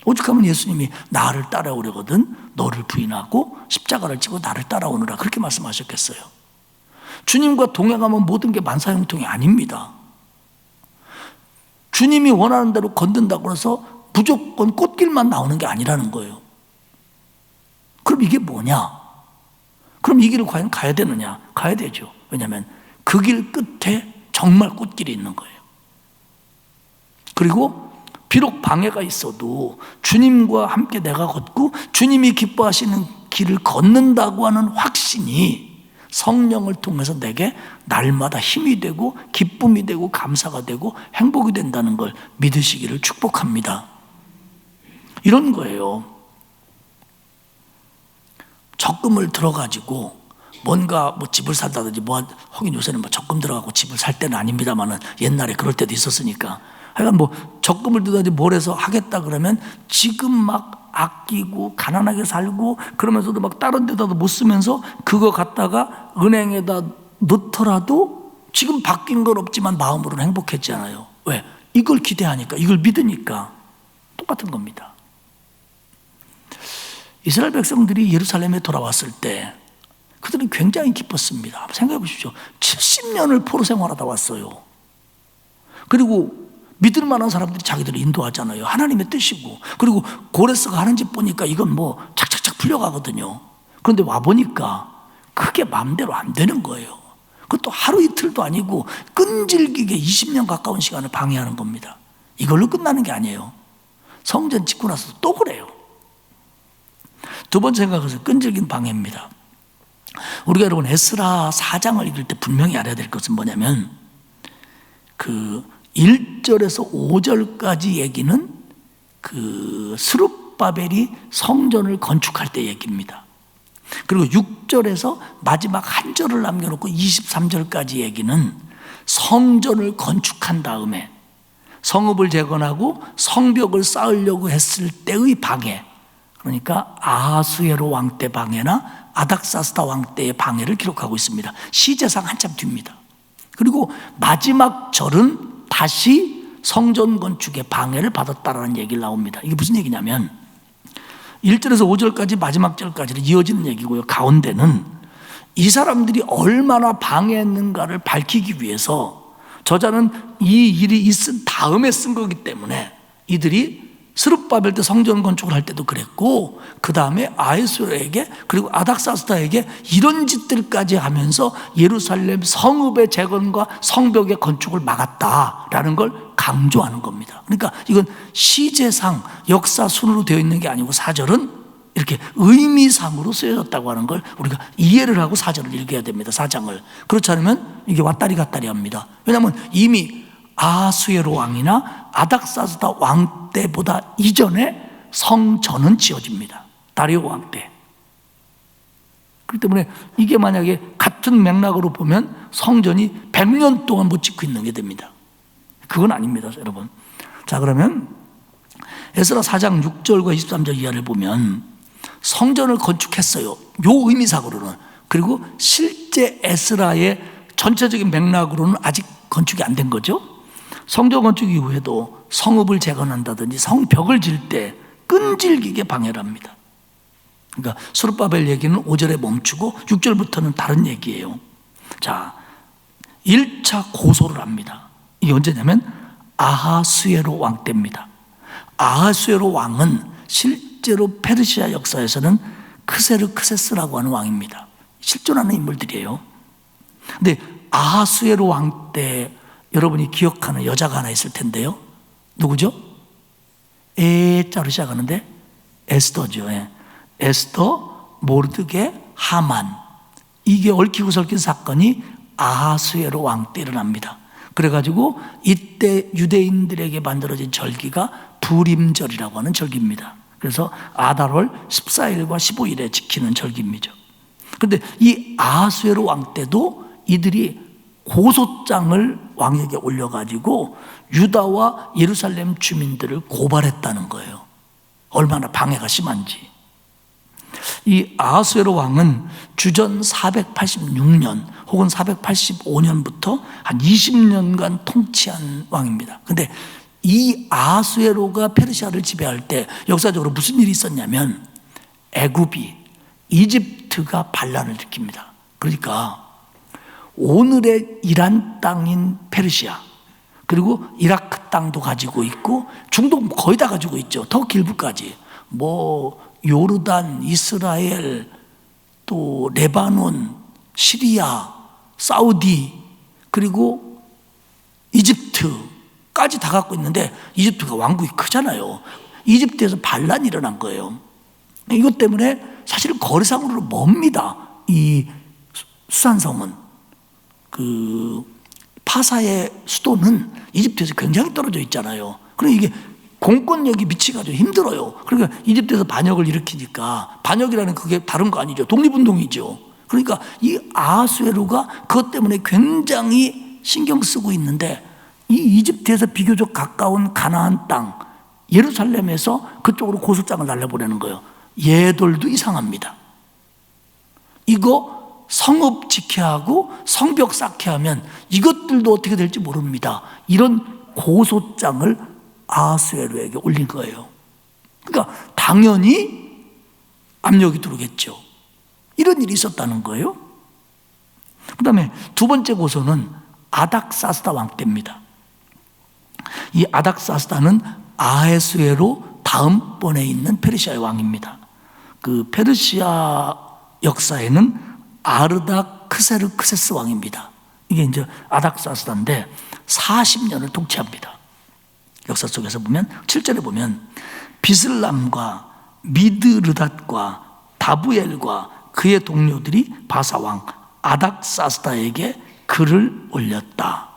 오죽하면 예수님이 나를 따라오려거든 너를 부인하고 십자가를 지고 나를 따라오느라 그렇게 말씀하셨겠어요. 주님과 동행하면 모든 게 만사형통이 아닙니다. 주님이 원하는 대로 건든다고 해서 무조건 꽃길만 나오는 게 아니라는 거예요. 그럼 이게 뭐냐? 그럼 이 길을 과연 가야 되느냐? 가야 되죠. 왜냐하면 그 길 끝에 정말 꽃길이 있는 거예요. 그리고 비록 방해가 있어도 주님과 함께 내가 걷고 주님이 기뻐하시는 길을 걷는다고 하는 확신이 성령을 통해서 내게 날마다 힘이 되고 기쁨이 되고 감사가 되고 행복이 된다는 걸 믿으시기를 축복합니다. 이런 거예요. 적금을 들어가지고 뭔가 뭐 집을 산다든지 하긴 요새는 적금 들어가고 집을 살 때는 아닙니다만은 옛날에 그럴 때도 있었으니까 하여간 적금을 들든지 뭘 해서 하겠다 그러면 지금 막 아끼고 가난하게 살고 그러면서도 막 다른 데다도 못 쓰면서 그거 갖다가 은행에다 넣더라도 지금 바뀐 건 없지만 마음으로는 행복했잖아요. 왜? 이걸 기대하니까, 이걸 믿으니까. 똑같은 겁니다. 이스라엘 백성들이 예루살렘에 돌아왔을 때 그들은 굉장히 기뻤습니다. 생각해 보십시오. 70년을 포로 생활하다 왔어요. 그리고 믿을 만한 사람들이 자기들을 인도하잖아요. 하나님의 뜻이고. 그리고 고레스가 하는 짓 보니까 이건 뭐 착착착 풀려가거든요. 그런데 와보니까 그게 마음대로 안 되는 거예요. 그것도 하루 이틀도 아니고 끈질기게 20년 가까운 시간을 방해하는 겁니다. 이걸로 끝나는 게 아니에요. 성전 짓고 나서 또 그래요. 두 번째 생각은 끈질긴 방해입니다. 우리가 여러분 에스라 4장을 읽을 때 분명히 알아야 될 것은 뭐냐면 그 1절에서 5절까지 얘기는 그 스룹바벨이 성전을 건축할 때 얘기입니다. 그리고 6절에서 마지막 한 절을 남겨놓고 23절까지 얘기는 성전을 건축한 다음에 성읍을 재건하고 성벽을 쌓으려고 했을 때의 방해, 그러니까 아하수에로 왕 때 방해나 아닥사스다 왕 때의 방해를 기록하고 있습니다. 시제상 한참 뒤입니다. 그리고 마지막 절은 다시 성전 건축의 방해를 받았다라는 얘기를 나옵니다. 이게 무슨 얘기냐면 1절에서 5절까지 마지막 절까지는 이어지는 얘기고요. 가운데는 이 사람들이 얼마나 방해했는가를 밝히기 위해서 저자는 이 일이 있은 다음에 쓴 거기 때문에 이들이 스룹바벨 때 성전 건축을 할 때도 그랬고 그 다음에 아하수에게 그리고 아닥사스다에게 이런 짓들까지 하면서 예루살렘 성읍의 재건과 성벽의 건축을 막았다라는 걸 강조하는 겁니다. 그러니까 이건 시제상 역사 순으로 되어 있는 게 아니고 4절은 이렇게 의미상으로 쓰여졌다고 하는 걸 우리가 이해를 하고 4절을 읽어야 됩니다. 4장을. 그렇지 않으면 이게 왔다리 갔다리 합니다. 왜냐하면 이미 아하수에로 왕이나 아닥사스다 왕 때보다 이전에 성전은 지어집니다. 다리오 왕 때. 그렇기 때문에 이게 만약에 같은 맥락으로 보면 성전이 100년 동안 못 짓고 있는 게 됩니다. 그건 아닙니다, 여러분. 자, 그러면 에스라 4장 6절과 23절 이하를 보면 성전을 건축했어요. 요 의미상으로는. 그리고 실제 에스라의 전체적인 맥락으로는 아직 건축이 안 된 거죠. 성전 건축 이후에도 성읍을 재건한다든지 성벽을 질 때 끈질기게 방해를 합니다. 그러니까 스룹바벨 얘기는 5절에 멈추고 6절부터는 다른 얘기예요. 자, 1차 고소를 합니다. 이게 언제냐면 아하수에로 왕 때입니다. 아하수에로 왕은 실제로 페르시아 역사에서는 크세르크세스라고 하는 왕입니다. 실존하는 인물들이에요. 근데 아하수에로 왕 때 여러분이 기억하는 여자가 하나 있을 텐데요. 누구죠? 에자로 시작하는데 에스더죠. 에스더, 모르드게, 하만. 이게 얽히고 설킨 사건이 아하수에로 왕 때 일어납니다. 그래가지고 이때 유대인들에게 만들어진 절기가 부림절이라고 하는 절기입니다. 그래서 아달월 14일과 15일에 지키는 절기입니다. 그런데 이 아하수에로 왕 때도 이들이 고소장을 왕에게 올려가지고 유다와 예루살렘 주민들을 고발했다는 거예요. 얼마나 방해가 심한지. 이 아하수에로 왕은 주전 486년 혹은 485년부터 한 20년간 통치한 왕입니다. 그런데 이 아하수에로가 페르시아를 지배할 때 역사적으로 무슨 일이 있었냐면 애굽이, 이집트가 반란을 일으킵니다. 그러니까 오늘의 이란 땅인 페르시아, 그리고 이라크 땅도 가지고 있고 중동 거의 다 가지고 있죠. 더 길부까지. 뭐 요르단, 이스라엘, 또 레바논, 시리아, 사우디, 그리고 이집트까지 다 갖고 있는데 이집트가 왕국이 크잖아요. 이집트에서 반란이 일어난 거예요. 이것 때문에 사실 거리상으로 멉니다. 이 수산성은. 그 파사의 수도는 이집트에서 굉장히 떨어져 있잖아요. 그러니까 이게 공권력이 미치가지고 힘들어요. 그러니까 이집트에서 반역을 일으키니까, 반역이라는 그게 다른 거 아니죠. 독립운동이죠. 그러니까 이 아하수에로가 그것 때문에 굉장히 신경 쓰고 있는데 이 이집트에서 비교적 가까운 가나안 땅 예루살렘에서 그쪽으로 고소장을 날려보내는 거예요. 얘들도 이상합니다. 이거 성읍 지켜야 하고 성벽 쌓게 하면 이것들도 어떻게 될지 모릅니다. 이런 고소장을 아하수에로에게 올린 거예요. 그러니까 당연히 압력이 들어오겠죠. 이런 일이 있었다는 거예요. 그 다음에 두 번째 고소는 아닥사스다 왕 때입니다. 이 아닥사스다는 아하수에로 다음번에 있는 페르시아의 왕입니다. 그 페르시아 역사에는 아르다크세르크세스 왕입니다. 이게 이제 아닥사스다인데 40년을 통치합니다. 역사 속에서 보면 7절에 보면 비슬람과 미드르닷과 다부엘과 그의 동료들이 바사왕 아닥사스다에게 글을 올렸다.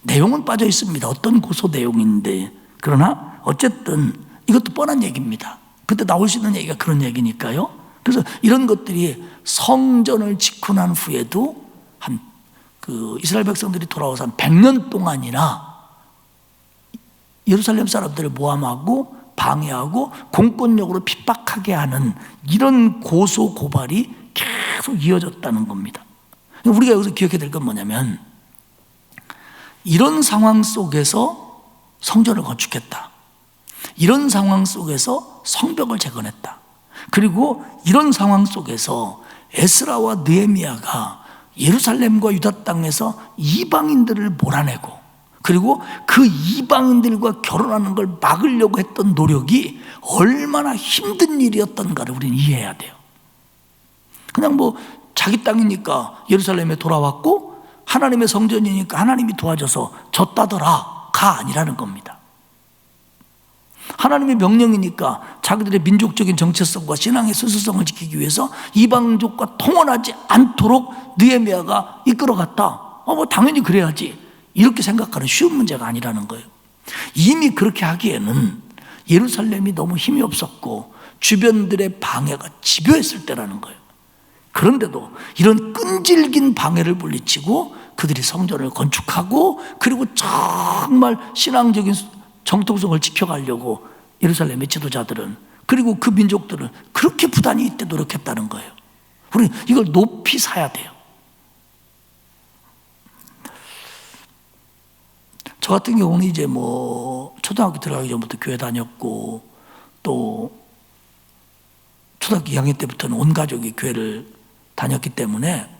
내용은 빠져 있습니다. 어떤 고소 내용인데, 그러나 어쨌든 이것도 뻔한 얘기입니다. 그때 나올 수 있는 얘기가 그런 얘기니까요. 그래서 이런 것들이 성전을 짓고 난 후에도 이스라엘 백성들이 돌아와서 한 100년 동안이나 예루살렘 사람들을 모함하고 방해하고 공권력으로 핍박하게 하는 이런 고소 고발이 계속 이어졌다는 겁니다. 우리가 여기서 기억해야 될 건 뭐냐면, 이런 상황 속에서 성전을 건축했다. 이런 상황 속에서 성벽을 재건했다. 그리고 이런 상황 속에서 에스라와 느헤미야가 예루살렘과 유다 땅에서 이방인들을 몰아내고, 그리고 그 이방인들과 결혼하는 걸 막으려고 했던 노력이 얼마나 힘든 일이었던가를 우리는 이해해야 돼요. 그냥 뭐 자기 땅이니까 예루살렘에 돌아왔고 하나님의 성전이니까 하나님이 도와줘서 졌다더라 가 아니라는 겁니다. 하나님의 명령이니까 자기들의 민족적인 정체성과 신앙의 순수성을 지키기 위해서 이방족과 통혼하지 않도록 느헤미야가 이끌어갔다. 뭐 당연히 그래야지, 이렇게 생각하는 쉬운 문제가 아니라는 거예요. 이미 그렇게 하기에는 예루살렘이 너무 힘이 없었고 주변들의 방해가 집요했을 때라는 거예요. 그런데도 이런 끈질긴 방해를 물리치고 그들이 성전을 건축하고, 그리고 정말 신앙적인 정통성을 지켜가려고 예루살렘의 지도자들은, 그리고 그 민족들은 그렇게 부단히 이때 노력했다는 거예요. 우리는 이걸 높이 사야 돼요. 저 같은 경우는 이제 뭐 초등학교 들어가기 전부터 교회 다녔고, 또 초등학교 2학년 때부터는 온 가족이 교회를 다녔기 때문에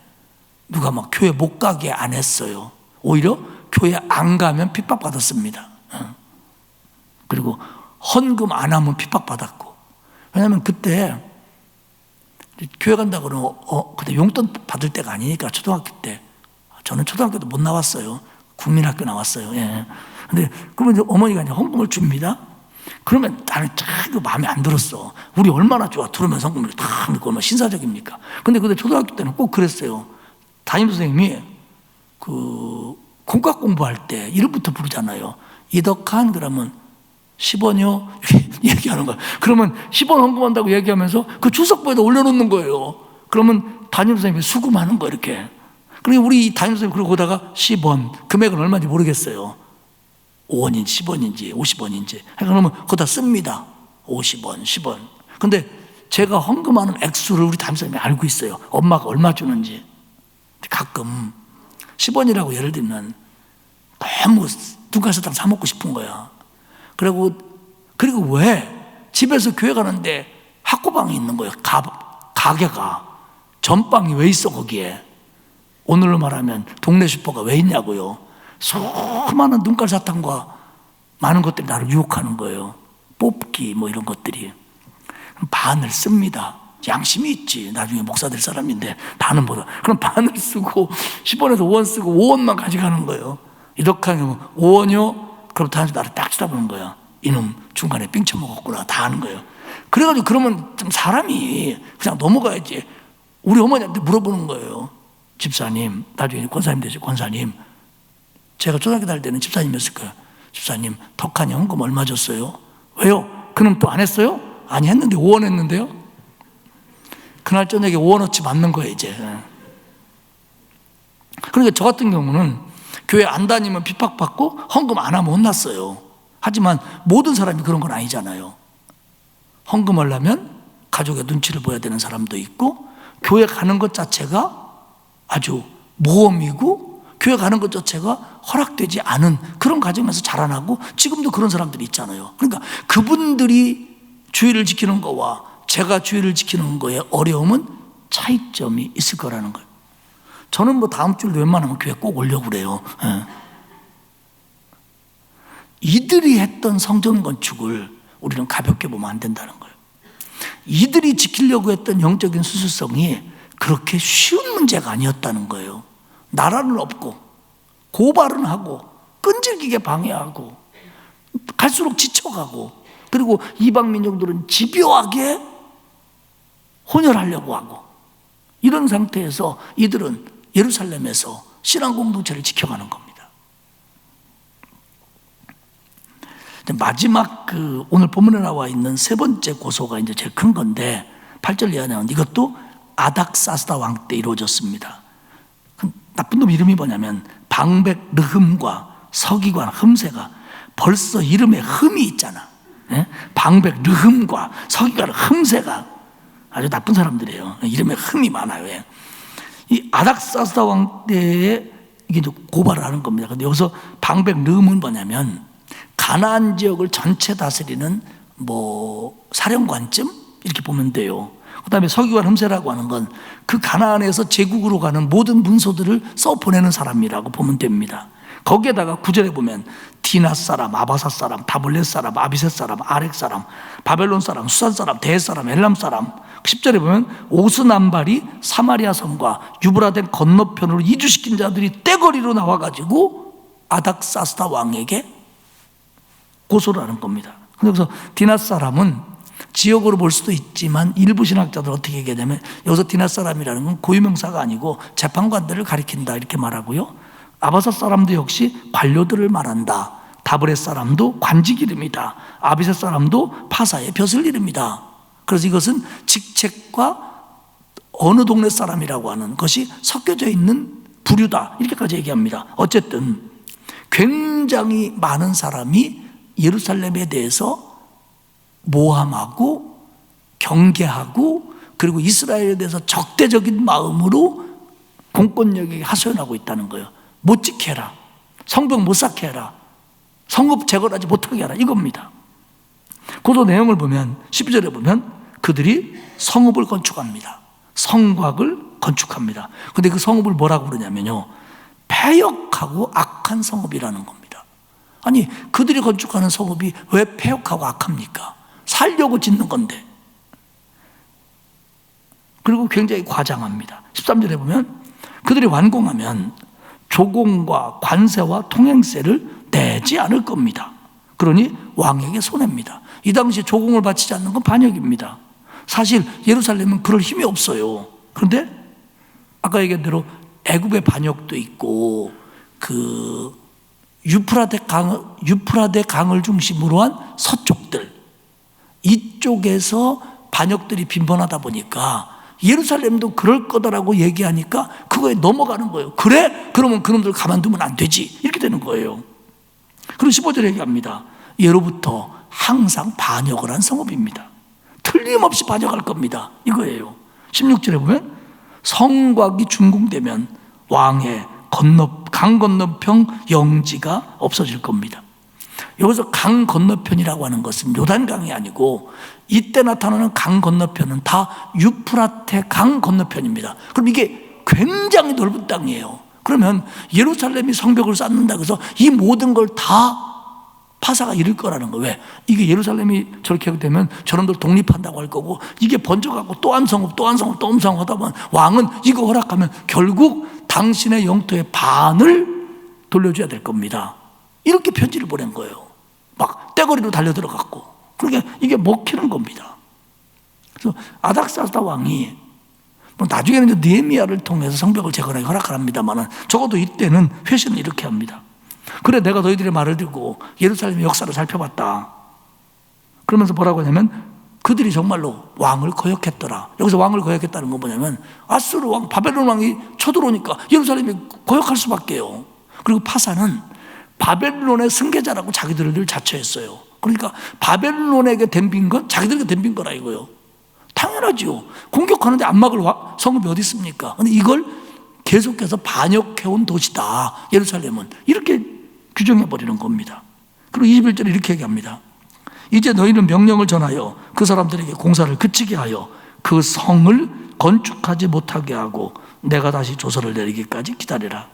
누가 막 교회 못 가게 안 했어요. 오히려 교회 안 가면 핍박받았습니다. 그리고 헌금 안 하면 핍박받았고. 왜냐하면 그때 교회 간다 그러면 그때 용돈 받을 때가 아니니까, 초등학교 때 저는 초등학교도 못 나왔어요. 국민학교 나왔어요. 예. 근데 그러면 이제 어머니가 이제 헌금을 줍니다. 그러면 나는 참 마음에 안 들었어. 우리 얼마나 좋아. 들으면서 헌금을 다 넣고 얼마나 신사적입니까? 근데 초등학교 때는 꼭 그랬어요. 담임 선생님이 그 국악 공부할 때 이름부터 부르잖아요. 이덕한 그러면 10원이요 얘기하는 거예요. 그러면 10원 헌금한다고 얘기하면서 그 주석부에다 올려놓는 거예요. 그러면 담임 선생님이 수금하는 거예요, 이렇게. 그리고 우리 담임 선생님 그러고 오다가 10원, 금액은 얼마인지 모르겠어요. 5원인지 10원인지 50원인지. 그러면 거기다 씁니다. 50원, 10원. 근데 제가 헌금하는 액수를 우리 담임 선생님이 알고 있어요. 엄마가 얼마 주는지. 가끔 10원이라고 예를 들면 너무 눈가사탕 사 먹고 싶은 거야. 그리고 왜 집에서 교회 가는데 학고방이 있는 거예요. 가게가. 전방이 왜 있어 거기에. 오늘로 말하면 동네 슈퍼가 왜 있냐고요. 수많은 눈깔사탕과 많은 것들이 나를 유혹하는 거예요. 뽑기 뭐 이런 것들이. 반을 씁니다. 양심이 있지. 나중에 목사 될 사람인데 나는 뭐다. 그럼 반을 쓰고 10원에서 5원 쓰고 5원만 가져가는 거예요. 이렇게 하면 5원이요? 그럼 다시 나를 딱 쳐다보는 거야. 이놈 중간에 삥 쳐먹었구나. 다 하는 거예요. 그래가지고 그러면 좀 사람이 그냥 넘어가야지. 우리 어머니한테 물어보는 거예요. 집사님, 나중에 권사님 되죠. 권사님, 제가 초등학교 다닐 때는 집사님이었을 거예요. 집사님, 덕한이 헌금 얼마 줬어요? 왜요? 그놈 또 안 했어요? 아니 했는데 5원 했는데요. 그날 저녁에 5원어치 맞는 거예요 이제. 그러니까 저 같은 경우는 교회 안 다니면 핍박받고 헌금 안 하면 혼났어요. 하지만 모든 사람이 그런 건 아니잖아요. 헌금하려면 가족의 눈치를 보여야 되는 사람도 있고, 교회 가는 것 자체가 아주 모험이고, 교회 가는 것 자체가 허락되지 않은 그런 가정에서 자라나고, 지금도 그런 사람들이 있잖아요. 그러니까 그분들이 주의를 지키는 거와 제가 주의를 지키는 거의 어려움은 차이점이 있을 거라는 거예요. 저는 뭐 다음 주에 웬만하면 교회 꼭 오려고 그래요. 이들이 했던 성전 건축을 우리는 가볍게 보면 안 된다는 거예요. 이들이 지키려고 했던 영적인 수술성이 그렇게 쉬운 문제가 아니었다는 거예요. 나라는 없고 고발은 하고 끈질기게 방해하고 갈수록 지쳐가고, 그리고 이방 민족들은 집요하게 혼혈하려고 하고, 이런 상태에서 이들은 예루살렘에서 신앙 공동체를 지켜가는 겁니다. 마지막 오늘 본문에 나와 있는 세 번째 고소가 이제 제일 큰 건데, 8절 이하에 나오는 이것도 아닥사스다 왕 때 이루어졌습니다. 나쁜 놈 이름이 뭐냐면 방백 르흠과 서기관 흠세가, 벌써 이름에 흠이 있잖아. 방백 르흠과 서기관 흠세가 아주 나쁜 사람들이에요. 이름에 흠이 많아요. 이 아닥사스다 왕 때에 이게 고발을 하는 겁니다. 근데 여기서 방백 르흠은 뭐냐면 가나안 지역을 전체 다스리는 사령관쯤 이렇게 보면 돼요. 그 다음에 서기관 흠세라고 하는 건 그 가나안에서 제국으로 가는 모든 문서들을 써 보내는 사람이라고 보면 됩니다. 거기에다가 9절에 보면 디나 사람, 아바사 사람, 다블렛 사람, 아비셋 사람, 아렉 사람, 바벨론 사람, 수산 사람, 대 사람, 엘람 사람. 10절에 보면 오스남발이 사마리아 성과 유브라데 건너편으로 이주시킨 자들이 떼거리로 나와가지고 아닥사스다 왕에게 고소를 하는 겁니다. 그래서 디나 사람은 지역으로 볼 수도 있지만 일부 신학자들 어떻게 얘기하냐면, 여기서 디나 사람이라는 건 고유명사가 아니고 재판관들을 가리킨다 이렇게 말하고요. 아바사 사람도 역시 관료들을 말한다. 다브렛 사람도 관직 이름이다. 아비셋 사람도 파사의 벼슬 이름이다. 그래서 이것은 직책과 어느 동네 사람이라고 하는 것이 섞여져 있는 부류다 이렇게까지 얘기합니다. 어쨌든 굉장히 많은 사람이 예루살렘에 대해서 모함하고 경계하고, 그리고 이스라엘에 대해서 적대적인 마음으로 공권력에게 하소연하고 있다는 거예요. 못 지게 해라, 성벽 못 쌓게 해라, 성읍 재건하지 못하게 하라, 이겁니다. 고소 내용을 보면 12절에 보면 그들이 성읍을 건축합니다. 성곽을 건축합니다. 근데 그 성읍을 뭐라고 그러냐면요, 패역하고 악한 성읍이라는 겁니다. 아니, 그들이 건축하는 성읍이 왜 패역하고 악합니까? 살려고 짓는 건데. 그리고 굉장히 과장합니다. 13절에 보면 그들이 완공하면 조공과 관세와 통행세를 내지 않을 겁니다. 그러니 왕에게 손해입니다. 이 당시 조공을 바치지 않는 건 반역입니다. 사실 예루살렘은 그럴 힘이 없어요. 그런데 아까 얘기한 대로 애굽의 반역도 있고, 유프라데 강을 중심으로 한 서쪽들, 이쪽에서 반역들이 빈번하다 보니까 예루살렘도 그럴 거다라고 얘기하니까 그거에 넘어가는 거예요. 그래? 그러면 그놈들 가만두면 안 되지. 이렇게 되는 거예요. 그리고 15절에 얘기합니다. 예로부터 항상 반역을 한 성읍입니다. 틀림없이 반역할 겁니다. 이거예요. 16절에 보면 성곽이 준공되면 왕의 강 건너편 영지가 없어질 겁니다. 여기서 강 건너편이라고 하는 것은 요단강이 아니고, 이때 나타나는 강 건너편은 다 유프라테 강 건너편입니다. 그럼 이게 굉장히 넓은 땅이에요. 그러면 예루살렘이 성벽을 쌓는다 그래서 이 모든 걸 다 파사가 이룰 거라는 거예요. 왜? 이게 예루살렘이 저렇게 되면 저놈들 독립한다고 할 거고, 이게 번져가고 또 한 성읍, 또 한 성읍, 또 한 성읍 하다 보면 왕은 이거 허락하면 결국 당신의 영토의 반을 돌려줘야 될 겁니다. 이렇게 편지를 보낸 거예요. 막 떼거리로 달려들어갔고. 그러니까 이게 먹히는 겁니다. 그래서 아닥사스다 왕이 나중에는 이제 느헤미야를 통해서 성벽을 재건하게 허락을 합니다만, 적어도 이때는 회신을 이렇게 합니다. 그래, 내가 너희들의 말을 듣고 예루살렘의 역사를 살펴봤다. 그러면서 뭐라고 하냐면 그들이 정말로 왕을 거역했더라. 여기서 왕을 거역했다는 건 뭐냐면 아수르 왕, 바벨론 왕이 쳐들어오니까 예루살렘이 거역할 수밖에요. 그리고 파사는 바벨론의 승계자라고 자기들을 늘 자처했어요. 그러니까 바벨론에게 덤빈 건 자기들에게 덤빈 거라 이거요. 당연하지요. 공격하는데 안 막을 성읍이 어디 있습니까? 근데 이걸 계속해서 반역해온 도시다, 예루살렘은. 이렇게 규정해버리는 겁니다. 그리고 21절에 이렇게 얘기합니다. 이제 너희는 명령을 전하여 그 사람들에게 공사를 그치게 하여 그 성을 건축하지 못하게 하고 내가 다시 조서를 내리기까지 기다리라.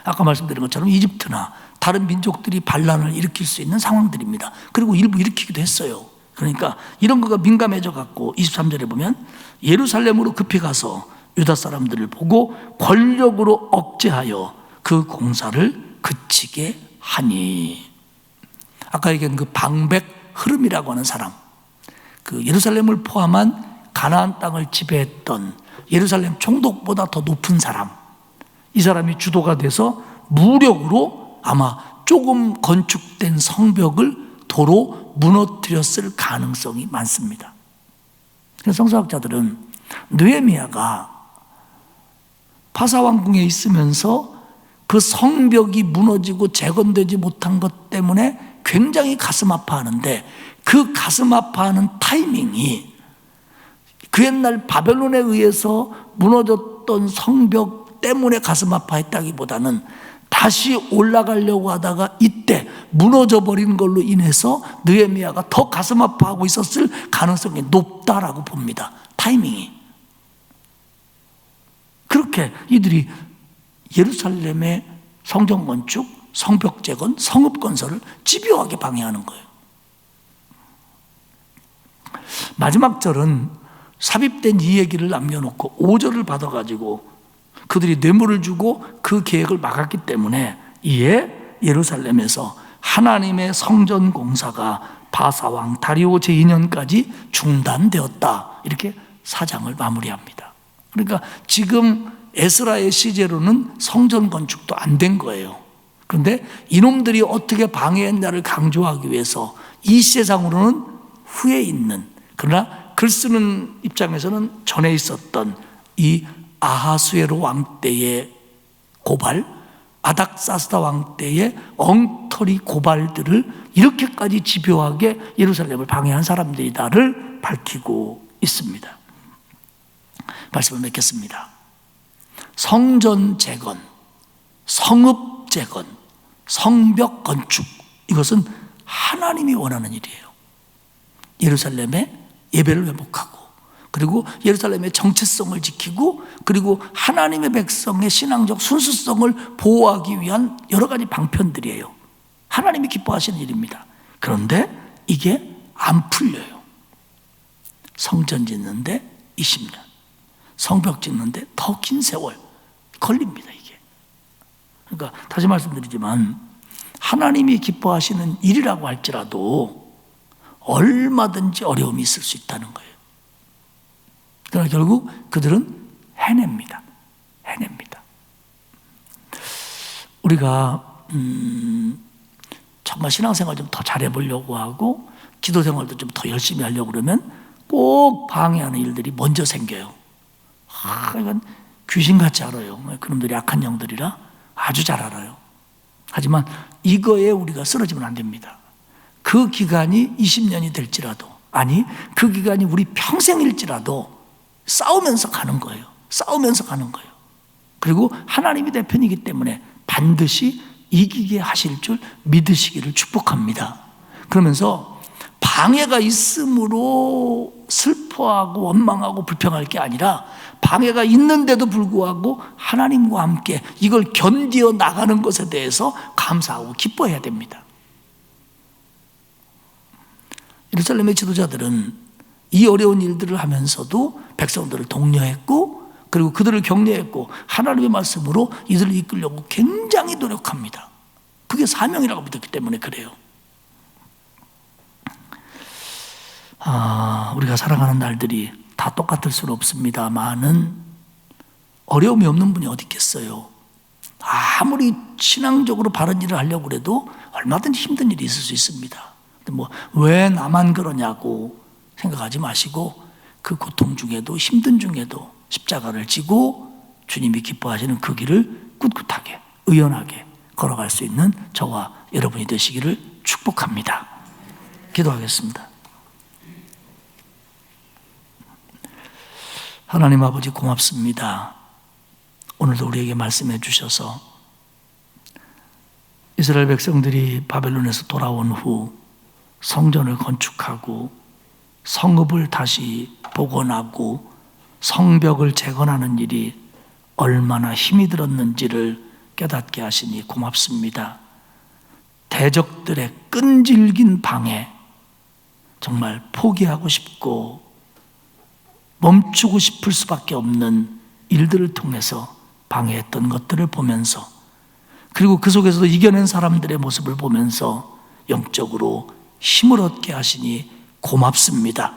아까 말씀드린 것처럼 이집트나 다른 민족들이 반란을 일으킬 수 있는 상황들입니다. 그리고 일부 일으키기도 했어요. 그러니까 이런 거가 민감해져 갖고 23절에 보면 예루살렘으로 급히 가서 유다 사람들을 보고 권력으로 억제하여 그 공사를 그치게 하니. 아까 얘기한 그 방백 흐름이라고 하는 사람, 그 예루살렘을 포함한 가나안 땅을 지배했던 예루살렘 총독보다 더 높은 사람, 이 사람이 주도가 돼서 무력으로 아마 조금 건축된 성벽을 도로 무너뜨렸을 가능성이 많습니다. 그래서 성서학자들은 느헤미야가 파사왕궁에 있으면서 그 성벽이 무너지고 재건되지 못한 것 때문에 굉장히 가슴 아파하는데, 그 가슴 아파하는 타이밍이 그 옛날 바벨론에 의해서 무너졌던 성벽 때문에 가슴 아파했다기보다는 다시 올라가려고 하다가 이때 무너져 버린 걸로 인해서 느헤미야가 더 가슴 아파하고 있었을 가능성이 높다라고 봅니다. 타이밍이. 그렇게 이들이 예루살렘의 성전 건축, 성벽 재건, 성읍 건설을 집요하게 방해하는 거예요. 마지막 절은 삽입된 이 얘기를 남겨놓고 5절을 받아가지고 그들이 뇌물을 주고 그 계획을 막았기 때문에 이에 예루살렘에서 하나님의 성전 공사가 바사왕 다리오 제2년까지 중단되었다. 이렇게 4장을 마무리합니다. 그러니까 지금 에스라의 시제로는 성전 건축도 안 된 거예요. 그런데 이놈들이 어떻게 방해했냐를 강조하기 위해서 이 세상으로는 후에 있는, 그러나 글 쓰는 입장에서는 전에 있었던 이 아하수에로 왕 때의 고발, 아닥사스다 왕 때의 엉터리 고발들을 이렇게까지 집요하게 예루살렘을 방해한 사람들이다를 밝히고 있습니다. 말씀을 맺겠습니다. 성전 재건, 성읍 재건, 성벽 건축, 이것은 하나님이 원하는 일이에요. 예루살렘의 예배를 회복하고, 그리고 예루살렘의 정체성을 지키고, 그리고 하나님의 백성의 신앙적 순수성을 보호하기 위한 여러 가지 방편들이에요. 하나님이 기뻐하시는 일입니다. 그런데 이게 안 풀려요. 성전 짓는데 20년, 성벽 짓는데 더 긴 세월 걸립니다, 이게. 그러니까 다시 말씀드리지만 하나님이 기뻐하시는 일이라고 할지라도 얼마든지 어려움이 있을 수 있다는 거예요. 그러나 결국 그들은 해냅니다. 해냅니다. 우리가 정말 신앙생활 좀 더 잘해보려고 하고 기도생활도 좀 더 열심히 하려고 그러면 꼭 방해하는 일들이 먼저 생겨요. 이건 귀신같이 알아요. 그놈들이 악한 영들이라 아주 잘 알아요. 하지만 이거에 우리가 쓰러지면 안 됩니다. 그 기간이 20년이 될지라도, 아니 그 기간이 우리 평생일지라도 싸우면서 가는 거예요. 싸우면서 가는 거예요. 그리고 하나님이 내 편이기 때문에 반드시 이기게 하실 줄 믿으시기를 축복합니다. 그러면서 방해가 있으므로 슬퍼하고 원망하고 불평할 게 아니라, 방해가 있는데도 불구하고 하나님과 함께 이걸 견디어 나가는 것에 대해서 감사하고 기뻐해야 됩니다. 예루살렘의 지도자들은 이 어려운 일들을 하면서도 백성들을 독려했고, 그리고 그들을 격려했고, 하나님의 말씀으로 이들을 이끌려고 굉장히 노력합니다. 그게 사명이라고 믿었기 때문에 그래요. 우리가 살아가는 날들이 다 똑같을 수는 없습니다만은 어려움이 없는 분이 어디 있겠어요. 아무리 신앙적으로 바른 일을 하려고 해도 얼마든지 힘든 일이 있을 수 있습니다. 왜 나만 그러냐고 생각하지 마시고, 그 고통 중에도 힘든 중에도 십자가를 지고 주님이 기뻐하시는 그 길을 꿋꿋하게 의연하게 걸어갈 수 있는 저와 여러분이 되시기를 축복합니다. 기도하겠습니다. 하나님 아버지 고맙습니다. 오늘도 우리에게 말씀해 주셔서 이스라엘 백성들이 바벨론에서 돌아온 후 성전을 건축하고 성읍을 다시 복원하고 성벽을 재건하는 일이 얼마나 힘이 들었는지를 깨닫게 하시니 고맙습니다. 대적들의 끈질긴 방해, 정말 포기하고 싶고 멈추고 싶을 수밖에 없는 일들을 통해서 방해했던 것들을 보면서, 그리고 그 속에서도 이겨낸 사람들의 모습을 보면서 영적으로 힘을 얻게 하시니 고맙습니다.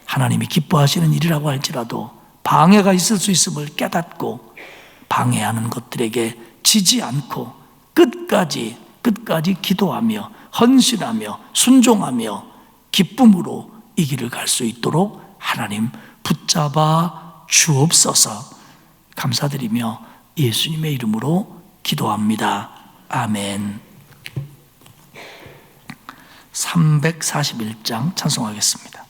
하나님이 기뻐하시는 일이라고 할지라도 방해가 있을 수 있음을 깨닫고 방해하는 것들에게 지지 않고 끝까지 기도하며 헌신하며 순종하며 기쁨으로 이 길을 갈 수 있도록 하나님 붙잡아 주옵소서. 감사드리며 예수님의 이름으로 기도합니다. 아멘. 341장 찬송하겠습니다.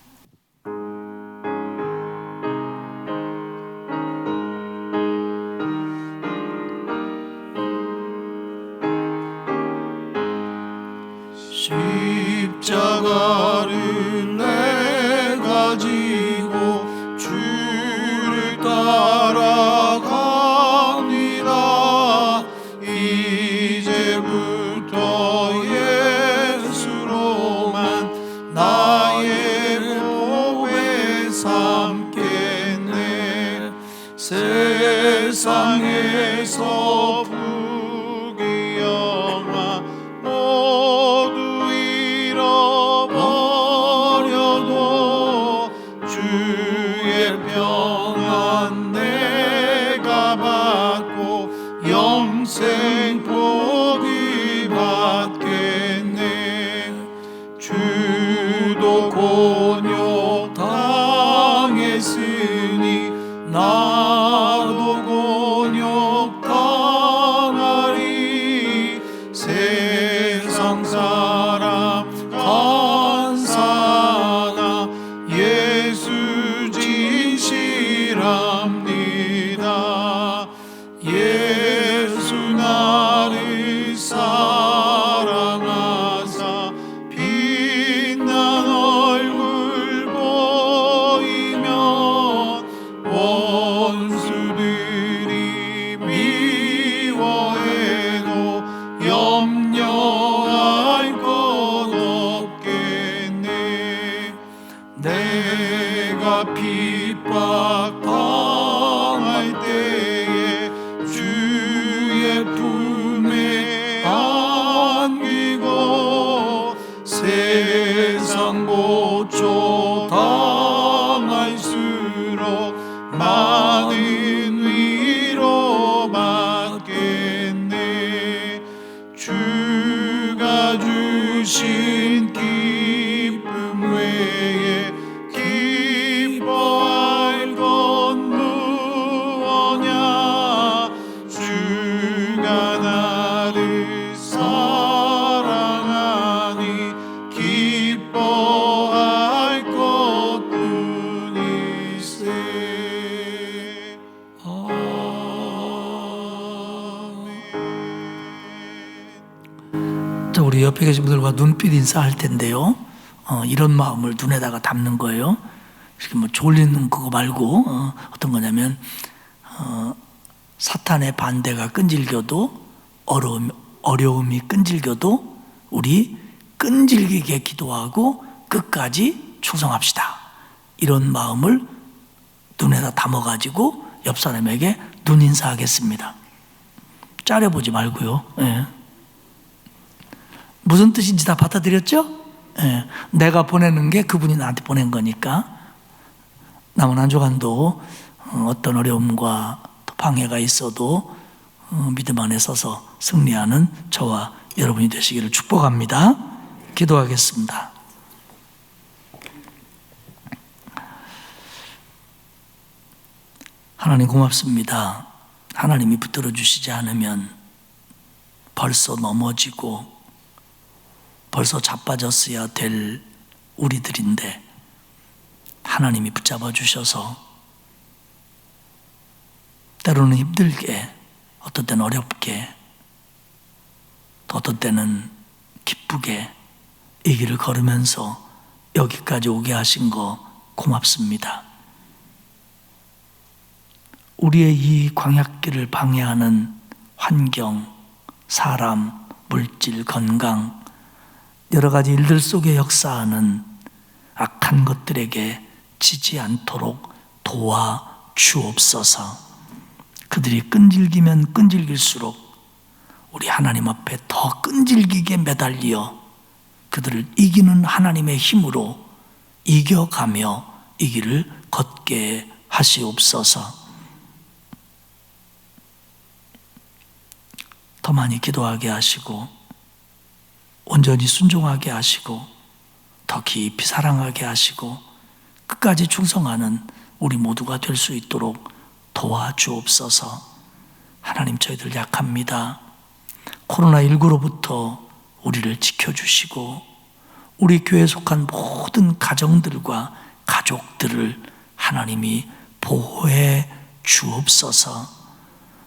십자가를 내가 지고 주를 따라갑니다. 이제부터 예수로만 나의 보배 삼겠네. 세상에서 부귀영화 모두 잃어버려도 주의 평안 내가 받고 영생 복이 받겠네. 주도 곤욕 당했으니 나도 곤욕 당하리. 세상 사람 간사나 예수 진실합니다. 예수 나를 사랑하사 빛난 얼굴 보이면 원수들이 미워해도 염려할 것 없겠네. 내가 핍박 당할 때에 주의 품에 안기고 세상 고초 당할수록 많은 위로 받겠네. 주가 주신 기쁨 외에 기뻐할 건 무엇냐. 주가 나를 사랑하니 기뻐할 것뿐일세. 아멘. 자, 우리 옆에 계신 분들과 눈빛 인사할 텐데요. 이런 마음을 눈에다가 담는 거예요. 이렇게 뭐 졸리는 그거 말고 어떤 거냐면 사탄의 반대가 끈질겨도 어려움이 끈질겨도 우리 끈질기게 기도하고 끝까지 충성합시다. 이런 마음을 눈에다 담아가지고 옆 사람에게 눈 인사하겠습니다. 짜려보지 말고요. 예. 무슨 뜻인지 다 받아들였죠? 예. 내가 보내는 게 그분이 나한테 보낸 거니까. 남은 한 주간도 어떤 어려움과 방해가 있어도 믿음 안에 서서 승리하는 저와 여러분이 되시기를 축복합니다. 기도하겠습니다. 하나님 고맙습니다. 하나님이 붙들어 주시지 않으면 벌써 넘어지고 벌써 자빠졌어야 될 우리들인데 하나님이 붙잡아 주셔서 때로는 힘들게, 어떤 때는 어렵게, 또 어떤 때는 기쁘게 이 길을 걸으면서 여기까지 오게 하신 거 고맙습니다. 우리의 이 광약길을 방해하는 환경, 사람, 물질, 건강, 여러 가지 일들 속에 역사하는 악한 것들에게 지지 않도록 도와 주옵소서. 그들이 끈질기면 끈질길수록 우리 하나님 앞에 더 끈질기게 매달려 그들을 이기는 하나님의 힘으로 이겨가며 이 길을 걷게 하시옵소서. 더 많이 기도하게 하시고 온전히 순종하게 하시고 더 깊이 사랑하게 하시고 끝까지 충성하는 우리 모두가 될 수 있도록 도와주옵소서. 하나님, 저희들 약합니다. 코로나19로부터 우리를 지켜주시고 우리 교회에 속한 모든 가정들과 가족들을 하나님이 보호해 주옵소서.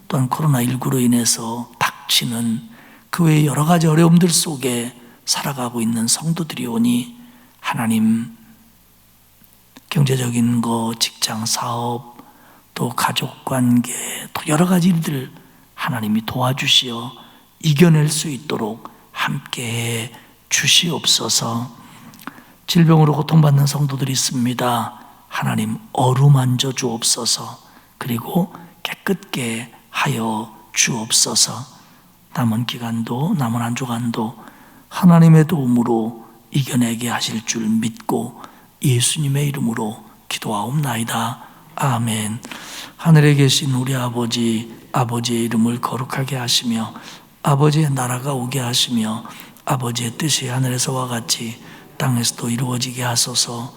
또한 코로나19로 인해서 닥치는 그 외의 여러 가지 어려움들 속에 살아가고 있는 성도들이 오니 하나님, 경제적인 거, 직장, 사업, 또 가족관계, 또 여러 가지 일들 하나님이 도와주시어 이겨낼 수 있도록 함께해 주시옵소서. 질병으로 고통받는 성도들이 있습니다. 하나님, 어루만져 주옵소서. 그리고 깨끗게 하여 주옵소서. 남은 기간도, 남은 한 주간도 하나님의 도움으로 이겨내게 하실 줄 믿고 예수님의 이름으로 기도하옵나이다. 아멘. 하늘에 계신 우리 아버지, 아버지의 이름을 거룩하게 하시며 아버지의 나라가 오게 하시며 아버지의 뜻이 하늘에서와 같이 땅에서도 이루어지게 하소서.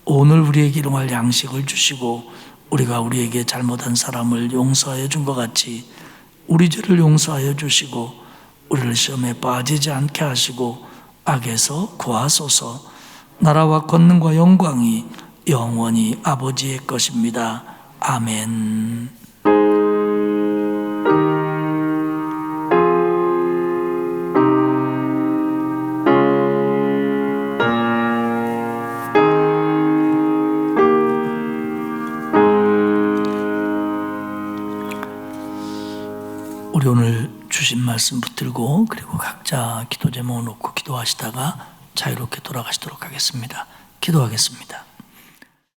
오늘 우리에게 일용할 양식을 주시고 우리가 우리에게 잘못한 사람을 용서하여 준 것 같이 우리 죄를 용서하여 주시고 우리를 시험에 빠지지 않게 하시고 악에서 구하소서. 나라와 권능과 영광이 영원히 아버지의 것입니다. 아멘. 우리 오늘 주신 말씀 붙들고 그리고 각자 기도 제목 놓고 기도하시다가 자유롭게 돌아가시도록 하겠습니다. 기도하겠습니다.